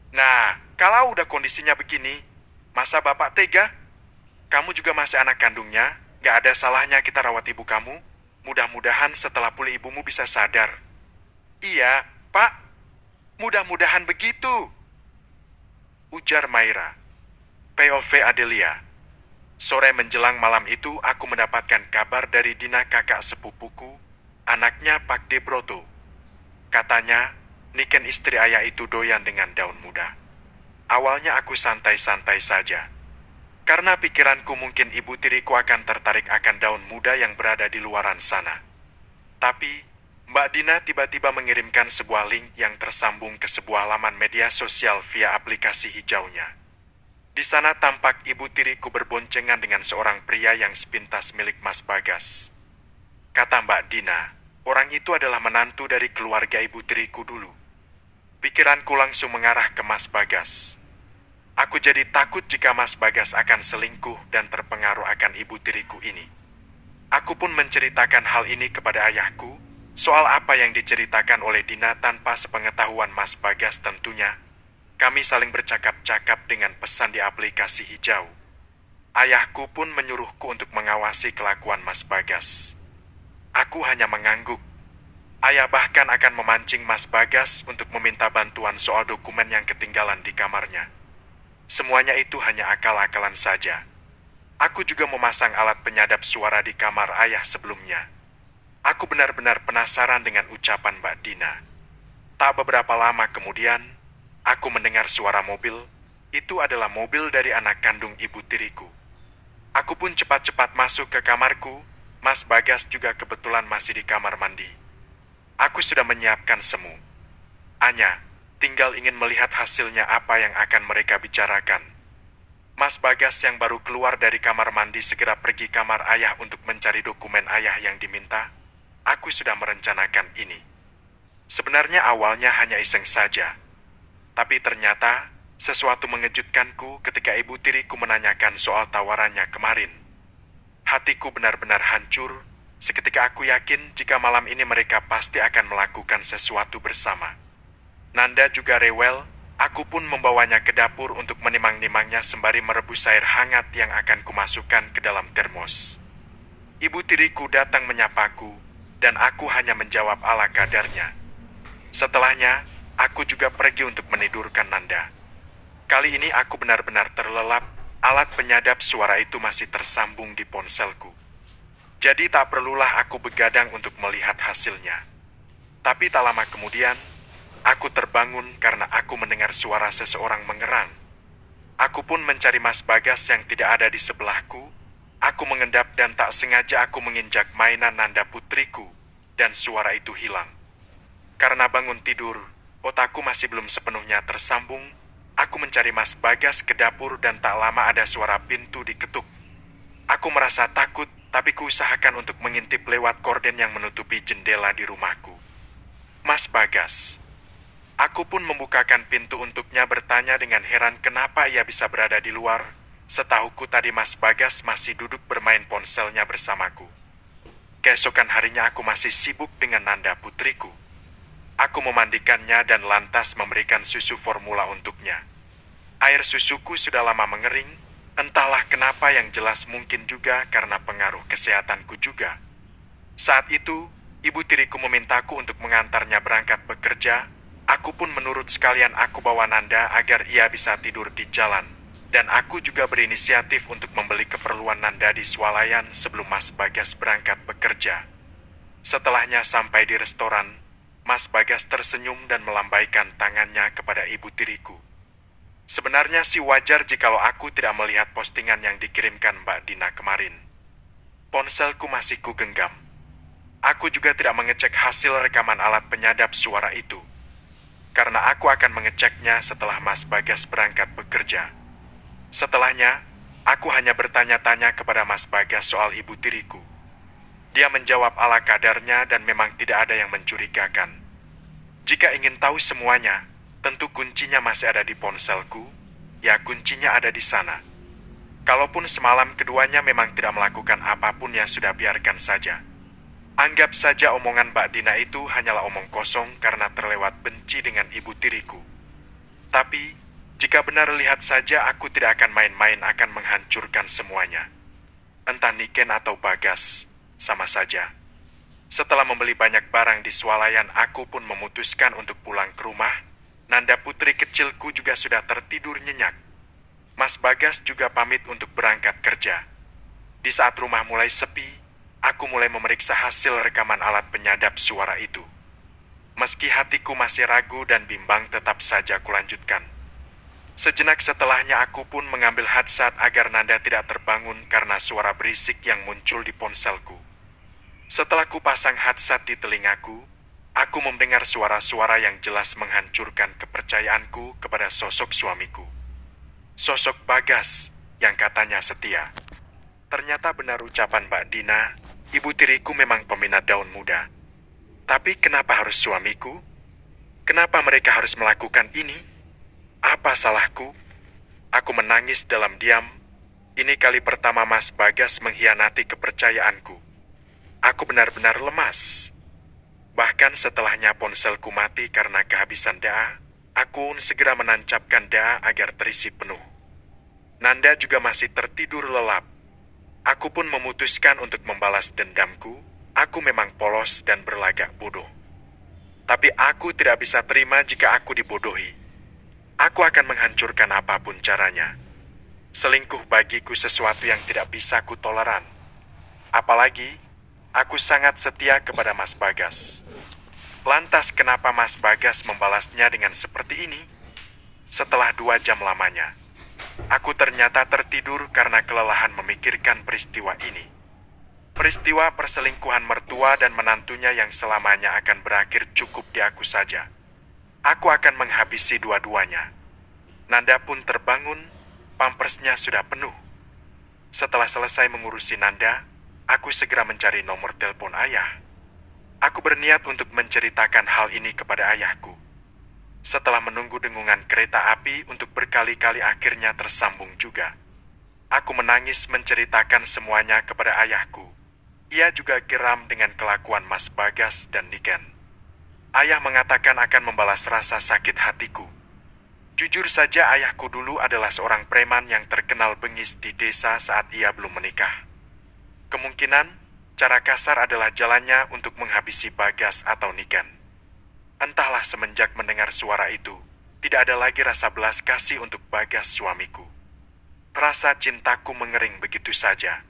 Nah, kalau udah kondisinya begini, masa bapak tega? Kamu juga masih anak kandungnya, nggak ada salahnya kita rawat ibu kamu. Mudah-mudahan setelah pulih ibumu bisa sadar. Iya, Pak. Mudah-mudahan begitu. Ujar Maira. POV Adelia. Sore menjelang malam itu aku mendapatkan kabar dari Dina, kakak sepupuku, anaknya Pak Debroto. Katanya, Niken istri ayah itu doyan dengan daun muda. Awalnya aku santai-santai saja. Karena pikiranku mungkin ibu tiriku akan tertarik akan daun muda yang berada di luaran sana. Tapi, Mbak Dina tiba-tiba mengirimkan sebuah link yang tersambung ke sebuah laman media sosial via aplikasi hijaunya. Di sana tampak ibu tiriku berboncengan dengan seorang pria yang sepintas milik Mas Bagas. Kata Mbak Dina, orang itu adalah menantu dari keluarga ibu tiriku dulu. Pikiranku langsung mengarah ke Mas Bagas. Aku jadi takut jika Mas Bagas akan selingkuh dan terpengaruh akan ibu tiriku ini. Aku pun menceritakan hal ini kepada ayahku, soal apa yang diceritakan oleh Dina tanpa sepengetahuan Mas Bagas tentunya. Kami saling bercakap-cakap dengan pesan di aplikasi hijau. Ayahku pun menyuruhku untuk mengawasi kelakuan Mas Bagas. Aku hanya mengangguk. Ayah bahkan akan memancing Mas Bagas untuk meminta bantuan soal dokumen yang ketinggalan di kamarnya. Semuanya itu hanya akal-akalan saja. Aku juga memasang alat penyadap suara di kamar ayah sebelumnya. Aku benar-benar penasaran dengan ucapan Mbak Dina. Tak beberapa lama kemudian, aku mendengar suara mobil. Itu adalah mobil dari anak kandung ibu tiriku. Aku pun cepat-cepat masuk ke kamarku. Mas Bagas juga kebetulan masih di kamar mandi. Aku sudah menyiapkan semu. Hanya tinggal ingin melihat hasilnya apa yang akan mereka bicarakan. Mas Bagas yang baru keluar dari kamar mandi segera pergi kamar ayah untuk mencari dokumen ayah yang diminta. Aku sudah merencanakan ini. Sebenarnya awalnya hanya iseng saja. Tapi ternyata sesuatu mengejutkanku ketika ibu tiriku menanyakan soal tawarannya kemarin. Hatiku benar-benar hancur. Seketika aku yakin jika malam ini mereka pasti akan melakukan sesuatu bersama. Nanda juga rewel, aku pun membawanya ke dapur untuk menimang-nimangnya sembari merebus air hangat yang akan kumasukkan ke dalam termos. Ibu tiriku datang menyapaku, dan aku hanya menjawab ala kadarnya. Setelahnya, aku juga pergi untuk menidurkan Nanda. Kali ini aku benar-benar terlelap, alat penyadap suara itu masih tersambung di ponselku. Jadi tak perlulah aku begadang untuk melihat hasilnya. Tapi tak lama kemudian, aku terbangun karena aku mendengar suara seseorang mengerang. Aku pun mencari Mas Bagas yang tidak ada di sebelahku. Aku mengendap dan tak sengaja aku menginjak mainan Nanda putriku, dan suara itu hilang. Karena bangun tidur, otakku masih belum sepenuhnya tersambung. Aku mencari Mas Bagas ke dapur dan tak lama ada suara pintu diketuk. Aku merasa takut, tapi kuusahakan untuk mengintip lewat korden yang menutupi jendela di rumahku. Mas Bagas. Aku pun membukakan pintu untuknya bertanya dengan heran kenapa ia bisa berada di luar. Setahuku tadi Mas Bagas masih duduk bermain ponselnya bersamaku. Keesokan harinya aku masih sibuk dengan Nanda putriku. Aku memandikannya dan lantas memberikan susu formula untuknya. Air susuku sudah lama mengering, entahlah kenapa yang jelas mungkin juga karena pengaruh kesehatanku juga. Saat itu, ibu tiriku memintaku untuk mengantarnya berangkat bekerja. Aku pun menurut sekalian aku bawa Nanda agar ia bisa tidur di jalan. Dan aku juga berinisiatif untuk membeli keperluan Nanda di swalayan sebelum Mas Bagas berangkat bekerja. Setelahnya sampai di restoran, Mas Bagas tersenyum dan melambaikan tangannya kepada ibu tiriku. Sebenarnya sih wajar jikalau aku tidak melihat postingan yang dikirimkan Mbak Dina kemarin. Ponselku masih ku genggam. Aku juga tidak mengecek hasil rekaman alat penyadap suara itu. Karena aku akan mengeceknya setelah Mas Bagas berangkat bekerja. Setelahnya, aku hanya bertanya-tanya kepada Mas Bagas soal ibu tiriku. Dia menjawab ala kadarnya dan memang tidak ada yang mencurigakan. Jika ingin tahu semuanya, tentu kuncinya masih ada di ponselku, ya kuncinya ada di sana. Kalaupun semalam keduanya memang tidak melakukan apapun ya sudah biarkan saja. Anggap saja omongan Mbak Dina itu hanyalah omong kosong karena terlewat benci dengan ibu tiriku. Tapi, jika benar lihat saja aku tidak akan main-main akan menghancurkan semuanya. Entah Niken atau Bagas, sama saja. Setelah membeli banyak barang di swalayan, aku pun memutuskan untuk pulang ke rumah. Nanda putri kecilku juga sudah tertidur nyenyak. Mas Bagas juga pamit untuk berangkat kerja. Di saat rumah mulai sepi, aku mulai memeriksa hasil rekaman alat penyadap suara itu. Meski hatiku masih ragu dan bimbang, tetap saja kulanjutkan. Sejenak setelahnya aku pun mengambil headset agar Nanda tidak terbangun karena suara berisik yang muncul di ponselku. Setelah kupasang headset di telingaku, aku mendengar suara-suara yang jelas menghancurkan kepercayaanku kepada sosok suamiku. Sosok Bagas yang katanya setia. Ternyata benar ucapan Mbak Dina, ibu tiriku memang peminat daun muda. Tapi kenapa harus suamiku? Kenapa mereka harus melakukan ini? Apa salahku? Aku menangis dalam diam. Ini kali pertama Mas Bagas mengkhianati kepercayaanku. Aku benar-benar lemas. Bahkan setelahnya ponselku mati karena kehabisan daya, aku segera menancapkan daya agar terisi penuh. Nanda juga masih tertidur lelap. Aku pun memutuskan untuk membalas dendamku. Aku memang polos dan berlagak bodoh. Tapi aku tidak bisa terima jika aku dibodohi. Aku akan menghancurkan apapun caranya. Selingkuh bagiku sesuatu yang tidak bisa kutoleran. Apalagi, aku sangat setia kepada Mas Bagas. Lantas kenapa Mas Bagas membalasnya dengan seperti ini? Setelah 2 jam lamanya, aku ternyata tertidur karena kelelahan memikirkan peristiwa ini. Peristiwa perselingkuhan mertua dan menantunya yang selamanya akan berakhir cukup di aku saja. Aku akan menghabisi dua-duanya. Nanda pun terbangun, pampersnya sudah penuh. Setelah selesai mengurusi Nanda, aku segera mencari nomor telepon ayah. Aku berniat untuk menceritakan hal ini kepada ayahku. Setelah menunggu dengungan kereta api untuk berkali-kali akhirnya tersambung juga. Aku menangis menceritakan semuanya kepada ayahku. Ia juga geram dengan kelakuan Mas Bagas dan Niken. Ayah mengatakan akan membalas rasa sakit hatiku. Jujur saja ayahku dulu adalah seorang preman yang terkenal bengis di desa saat ia belum menikah. Kemungkinan, cara kasar adalah jalannya untuk menghabisi Bagas atau Niken. Entahlah semenjak mendengar suara itu, tidak ada lagi rasa belas kasih untuk Bagas suamiku. Rasa cintaku mengering begitu saja.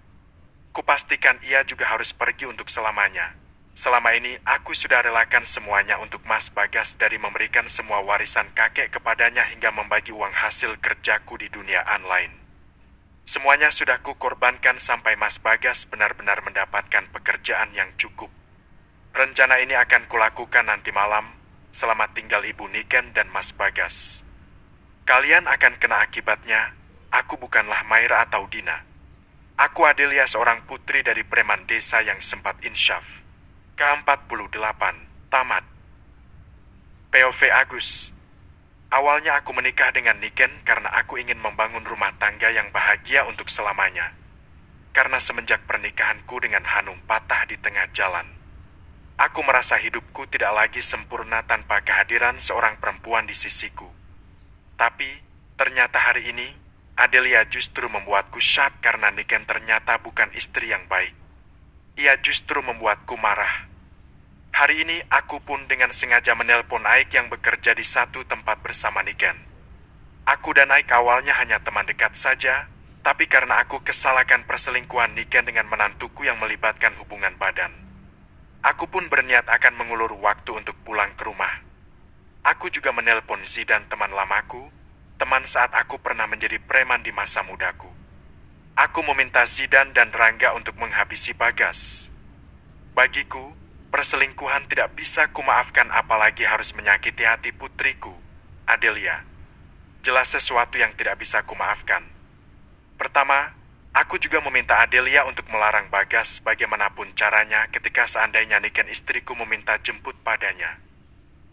Kupastikan ia juga harus pergi untuk selamanya. Selama ini aku sudah relakan semuanya untuk Mas Bagas, dari memberikan semua warisan kakek kepadanya hingga membagi uang hasil kerjaku di dunia online. Semuanya sudah kukorbankan sampai Mas Bagas benar-benar mendapatkan pekerjaan yang cukup. Rencana ini akan kulakukan nanti malam, selama tinggal Ibu Niken dan Mas Bagas. Kalian akan kena akibatnya. Aku bukanlah Maira atau Dina. Aku Adelia, seorang putri dari preman desa yang sempat insyaf. Ke-48, tamat. POV Agus. Awalnya aku menikah dengan Niken karena aku ingin membangun rumah tangga yang bahagia untuk selamanya. Karena semenjak pernikahanku dengan Hanum patah di tengah jalan, aku merasa hidupku tidak lagi sempurna tanpa kehadiran seorang perempuan di sisiku. Tapi, ternyata hari ini, Adelia justru membuatku syok karena Niken ternyata bukan istri yang baik. Ia justru membuatku marah. Hari ini aku pun dengan sengaja menelpon Aik yang bekerja di satu tempat bersama Niken. Aku dan Aik awalnya hanya teman dekat saja, tapi karena aku kesalahan perselingkuhan Niken dengan menantuku yang melibatkan hubungan badan, aku pun berniat akan mengulur waktu untuk pulang ke rumah. Aku juga menelpon Zidan, teman lamaku, teman saat aku pernah menjadi preman di masa mudaku. Aku meminta Zidan dan Rangga untuk menghabisi Bagas. Bagiku, perselingkuhan tidak bisa kumaafkan apalagi harus menyakiti hati putriku, Adelia. Jelas sesuatu yang tidak bisa kumaafkan. Pertama, aku juga meminta Adelia untuk melarang Bagas bagaimanapun caranya ketika seandainya Niken istriku meminta jemput padanya.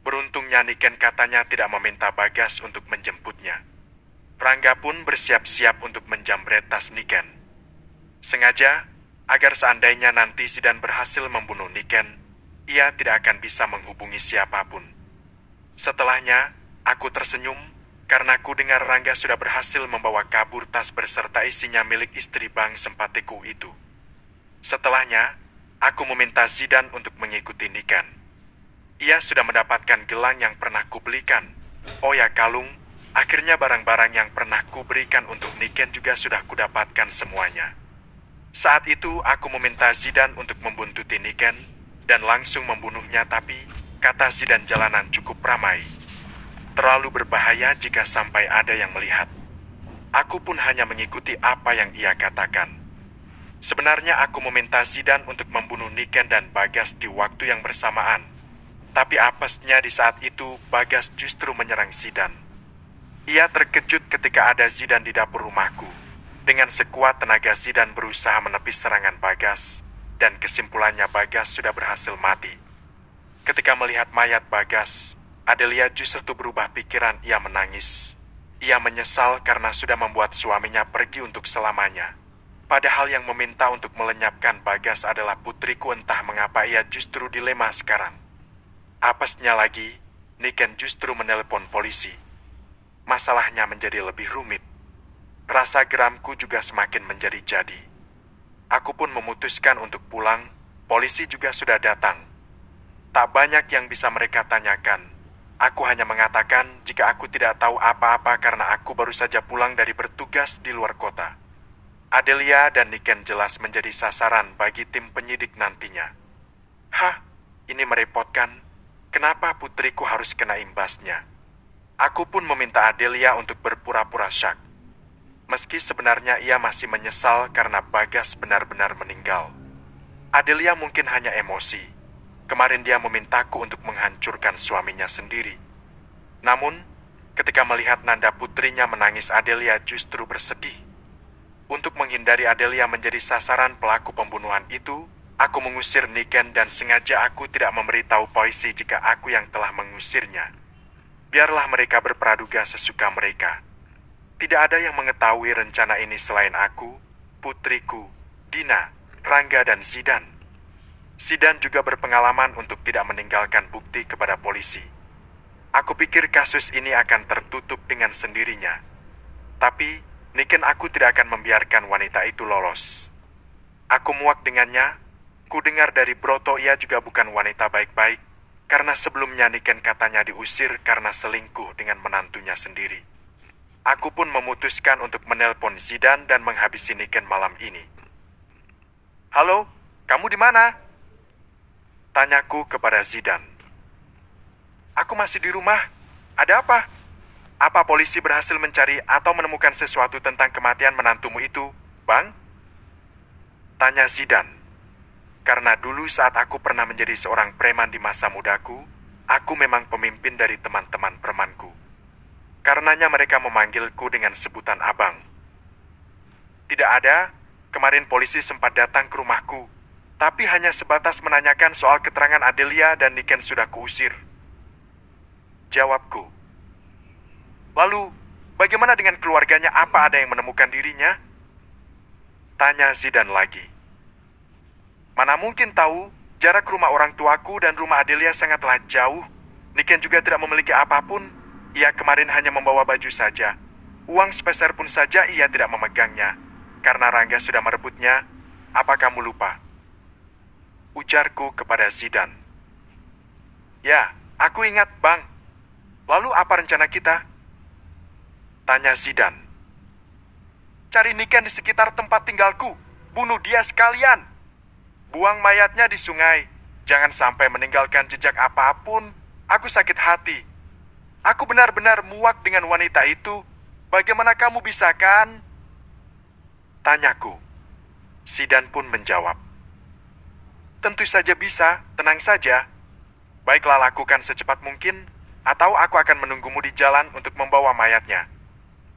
Beruntungnya Niken katanya tidak meminta Bagas untuk menjemputnya. Rangga pun bersiap-siap untuk menjamret tas Niken. Sengaja, agar seandainya nanti Zidan berhasil membunuh Niken, ia tidak akan bisa menghubungi siapapun. Setelahnya, aku tersenyum karena ku dengar Rangga sudah berhasil membawa kabur tas berserta isinya milik istri Bang Sempatiku itu. Setelahnya, aku meminta Zidan untuk mengikuti Niken. Ia sudah mendapatkan gelang yang pernah kubelikan. Oh ya, kalung, akhirnya barang-barang yang pernah kuberikan untuk Niken juga sudah kudapatkan semuanya. Saat itu aku meminta Zidan untuk membuntuti Niken dan langsung membunuhnya, tapi kata Zidan jalanan cukup ramai. Terlalu berbahaya jika sampai ada yang melihat. Aku pun hanya mengikuti apa yang ia katakan. Sebenarnya aku meminta Zidan untuk membunuh Niken dan Bagas di waktu yang bersamaan. Tapi apesnya di saat itu Bagas justru menyerang Zidan. Ia terkejut ketika ada Zidan di dapur rumahku. Dengan sekuat tenaga Zidan berusaha menepis serangan Bagas, dan kesimpulannya Bagas sudah berhasil mati. Ketika melihat mayat Bagas, Adelia justru berubah pikiran. Ia menangis. Ia menyesal karena sudah membuat suaminya pergi untuk selamanya. Padahal yang meminta untuk melenyapkan Bagas adalah putriku, entah mengapa ia justru dilema sekarang. Apesnya lagi, Niken justru menelpon polisi. Masalahnya menjadi lebih rumit. Rasa geramku juga semakin menjadi-jadi. Aku pun memutuskan untuk pulang. Polisi juga sudah datang. Tak banyak yang bisa mereka tanyakan. Aku hanya mengatakan jika aku tidak tahu apa-apa karena aku baru saja pulang dari bertugas di luar kota. Adelia dan Niken jelas menjadi sasaran bagi tim penyidik nantinya. Hah, ini merepotkan. Kenapa putriku harus kena imbasnya? Aku pun meminta Adelia untuk berpura-pura syak. Meski sebenarnya ia masih menyesal karena Bagas benar-benar meninggal. Adelia mungkin hanya emosi. Kemarin dia memintaku untuk menghancurkan suaminya sendiri. Namun, ketika melihat nanda putrinya menangis, Adelia justru bersedih. Untuk menghindari Adelia menjadi sasaran pelaku pembunuhan itu, aku mengusir Niken dan sengaja aku tidak memberitahu polisi jika aku yang telah mengusirnya. Biarlah mereka berpraduga sesuka mereka. Tidak ada yang mengetahui rencana ini selain aku, putriku, Dina, Rangga, dan Zidan. Zidan juga berpengalaman untuk tidak meninggalkan bukti kepada polisi. Aku pikir kasus ini akan tertutup dengan sendirinya. Tapi, Niken aku tidak akan membiarkan wanita itu lolos. Aku muak dengannya. Ku dengar dari Broto ia juga bukan wanita baik-baik, karena sebelumnya Niken katanya diusir karena selingkuh dengan menantunya sendiri. Aku pun memutuskan untuk menelpon Zidan dan menghabisi Niken malam ini. Halo, kamu di mana? Tanyaku kepada Zidan. Aku masih di rumah. Ada apa? Apa polisi berhasil mencari atau menemukan sesuatu tentang kematian menantumu itu, Bang? Tanya Zidan. Karena dulu saat aku pernah menjadi seorang preman di masa mudaku, aku memang pemimpin dari teman-teman premanku. Karenanya mereka memanggilku dengan sebutan abang. Tidak ada, kemarin polisi sempat datang ke rumahku, tapi hanya sebatas menanyakan soal keterangan Adelia dan Niken sudah kuusir. Jawabku. Lalu, bagaimana dengan keluarganya? Apa ada yang menemukan dirinya? Tanya Zidan lagi. Mana mungkin tahu, jarak rumah orang tuaku dan rumah Adelia sangatlah jauh. Niken juga tidak memiliki apapun. Ia kemarin hanya membawa baju saja. Uang sepeser pun saja ia tidak memegangnya. Karena Rangga sudah merebutnya. Apa kamu lupa? Ujarku kepada Zidan. Ya, aku ingat, Bang. Lalu apa rencana kita? Tanya Zidan. Cari Niken di sekitar tempat tinggalku. Bunuh dia sekalian. Buang mayatnya di sungai. Jangan sampai meninggalkan jejak apapun. Aku sakit hati. Aku benar-benar muak dengan wanita itu. Bagaimana kamu bisa, kan? Tanyaku. Zidan pun menjawab. Tentu saja bisa, tenang saja. Baiklah, lakukan secepat mungkin, atau aku akan menunggumu di jalan untuk membawa mayatnya.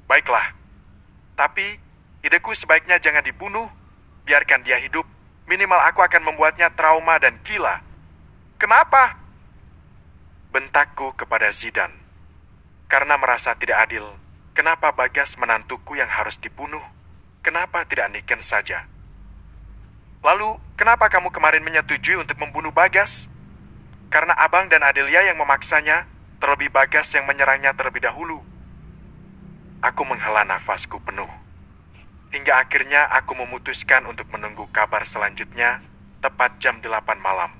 Baiklah. Tapi, ideku sebaiknya jangan dibunuh. Biarkan dia hidup. Minimal aku akan membuatnya trauma dan gila. Kenapa? Bentakku kepada Zidan. Karena merasa tidak adil, kenapa Bagas menantuku yang harus dibunuh? Kenapa tidak Niken saja? Lalu, kenapa kamu kemarin menyetujui untuk membunuh Bagas? Karena Abang dan Adelia yang memaksanya, terlebih Bagas yang menyerangnya terlebih dahulu. Aku menghela nafasku penuh. Hingga akhirnya aku memutuskan untuk menunggu kabar selanjutnya, tepat jam 8 malam.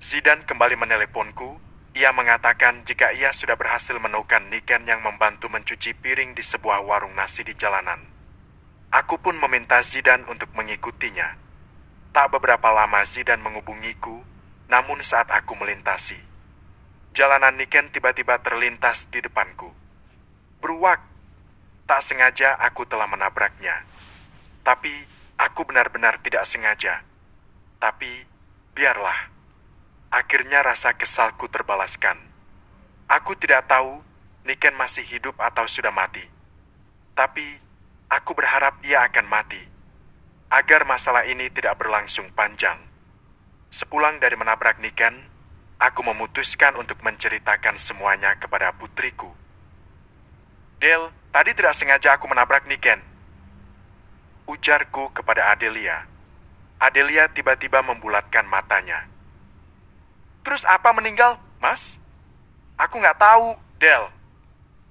Zidan kembali meneleponku. Ia mengatakan jika ia sudah berhasil menemukan Niken yang membantu mencuci piring di sebuah warung nasi di jalanan. Aku pun meminta Zidan untuk mengikutinya. Tak beberapa lama Zidan menghubungiku, namun saat aku melintasi, jalanan Niken tiba-tiba terlintas di depanku. Beruak. Tak sengaja aku telah menabraknya. Tapi aku benar-benar tidak sengaja. Tapi biarlah. Akhirnya rasa kesalku terbalaskan. Aku tidak tahu Niken masih hidup atau sudah mati. Tapi aku berharap ia akan mati. Agar masalah ini tidak berlangsung panjang. Sepulang dari menabrak Niken, aku memutuskan untuk menceritakan semuanya kepada putriku. Del, tadi tidak sengaja aku menabrak Niken. Ujarku kepada Adelia. Adelia tiba-tiba membulatkan matanya. Terus apa meninggal, Mas? Aku nggak tahu, Del.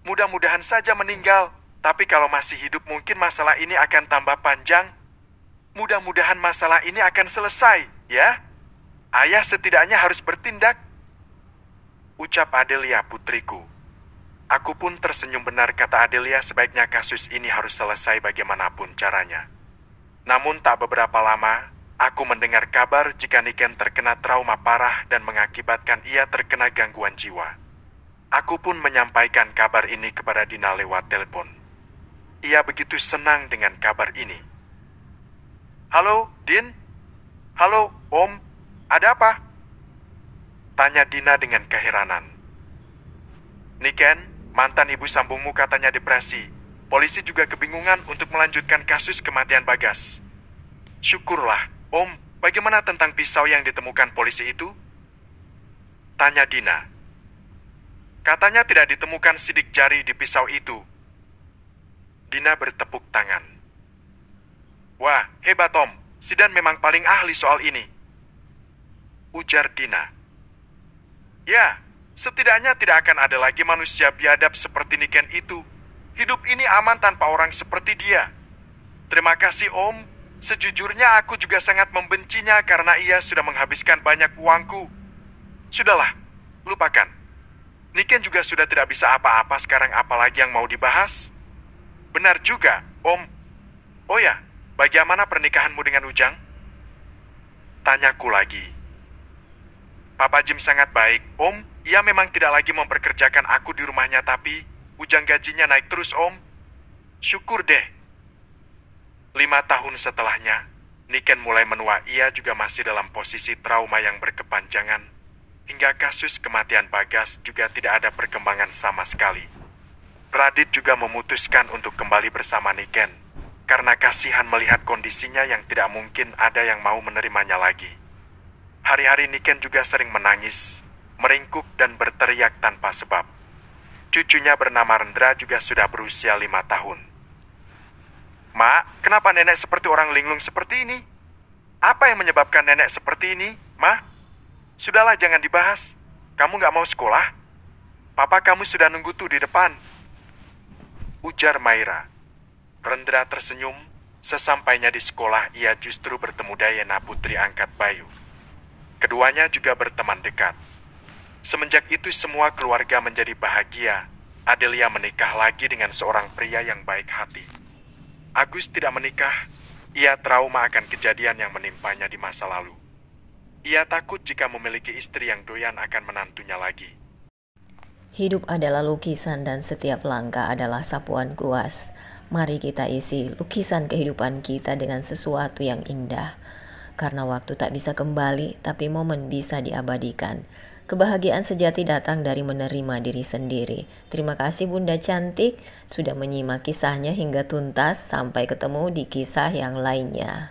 Mudah-mudahan saja meninggal. Tapi kalau masih hidup mungkin masalah ini akan tambah panjang. Mudah-mudahan masalah ini akan selesai, ya? Ayah setidaknya harus bertindak. Ucap Adelia putriku. Aku pun tersenyum benar kata Adelia sebaiknya kasus ini harus selesai bagaimanapun caranya. Namun tak beberapa lama, aku mendengar kabar jika Niken terkena trauma parah dan mengakibatkan ia terkena gangguan jiwa. Aku pun menyampaikan kabar ini kepada Dina lewat telepon. Ia begitu senang dengan kabar ini. Halo, Din? Halo, Om? Ada apa? Tanya Dina dengan keheranan. Niken, mantan ibu sambungmu katanya depresi. Polisi juga kebingungan untuk melanjutkan kasus kematian Bagas. Syukurlah, Om. Bagaimana tentang pisau yang ditemukan polisi itu? Tanya Dina. Katanya tidak ditemukan sidik jari di pisau itu. Dina bertepuk tangan. Wah, hebat Om. Zidan memang paling ahli soal ini. Ujar Dina. Ya, setidaknya tidak akan ada lagi manusia biadab seperti Niken itu. Hidup ini aman tanpa orang seperti dia. Terima kasih Om. Sejujurnya aku juga sangat membencinya karena ia sudah menghabiskan banyak uangku. Sudahlah, lupakan. Niken juga sudah tidak bisa apa-apa sekarang, apalagi yang mau dibahas. Benar juga, Om. Oh ya, bagaimana pernikahanmu dengan Ujang? Tanyaku lagi. Papa Jim sangat baik, Om. Ia memang tidak lagi memperkerjakan aku di rumahnya, tapi Ujang gajinya naik terus, Om. Syukur deh. 5 tahun setelahnya, Niken mulai menua. Ia juga masih dalam posisi trauma yang berkepanjangan. Hingga kasus kematian Bagas juga tidak ada perkembangan sama sekali. Radit juga memutuskan untuk kembali bersama Niken, karena kasihan melihat kondisinya yang tidak mungkin ada yang mau menerimanya lagi. Hari-hari Niken juga sering menangis, meringkuk dan berteriak tanpa sebab. Cucunya bernama Rendra juga sudah berusia 5 tahun. Mak, kenapa nenek seperti orang linglung seperti ini? Apa yang menyebabkan nenek seperti ini, Ma? Sudahlah, jangan dibahas. Kamu gak mau sekolah? Papa kamu sudah nunggu tuh di depan. Ujar Maira. Rendra tersenyum. Sesampainya di sekolah, ia justru bertemu Dayana, putri angkat Bayu. Keduanya juga berteman dekat. Semenjak itu semua keluarga menjadi bahagia. Adelia menikah lagi dengan seorang pria yang baik hati. Agus tidak menikah. Ia trauma akan kejadian yang menimpanya di masa lalu. Ia takut jika memiliki istri yang doyan akan menantunya lagi.
Hidup adalah lukisan dan setiap langkah adalah sapuan kuas. Mari kita isi lukisan kehidupan kita dengan sesuatu yang indah. Karena waktu tak bisa kembali, tapi momen bisa diabadikan. Kebahagiaan sejati datang dari menerima diri sendiri. Terima kasih Bunda Cantik sudah menyimak kisahnya hingga tuntas. Sampai ketemu di kisah yang lainnya.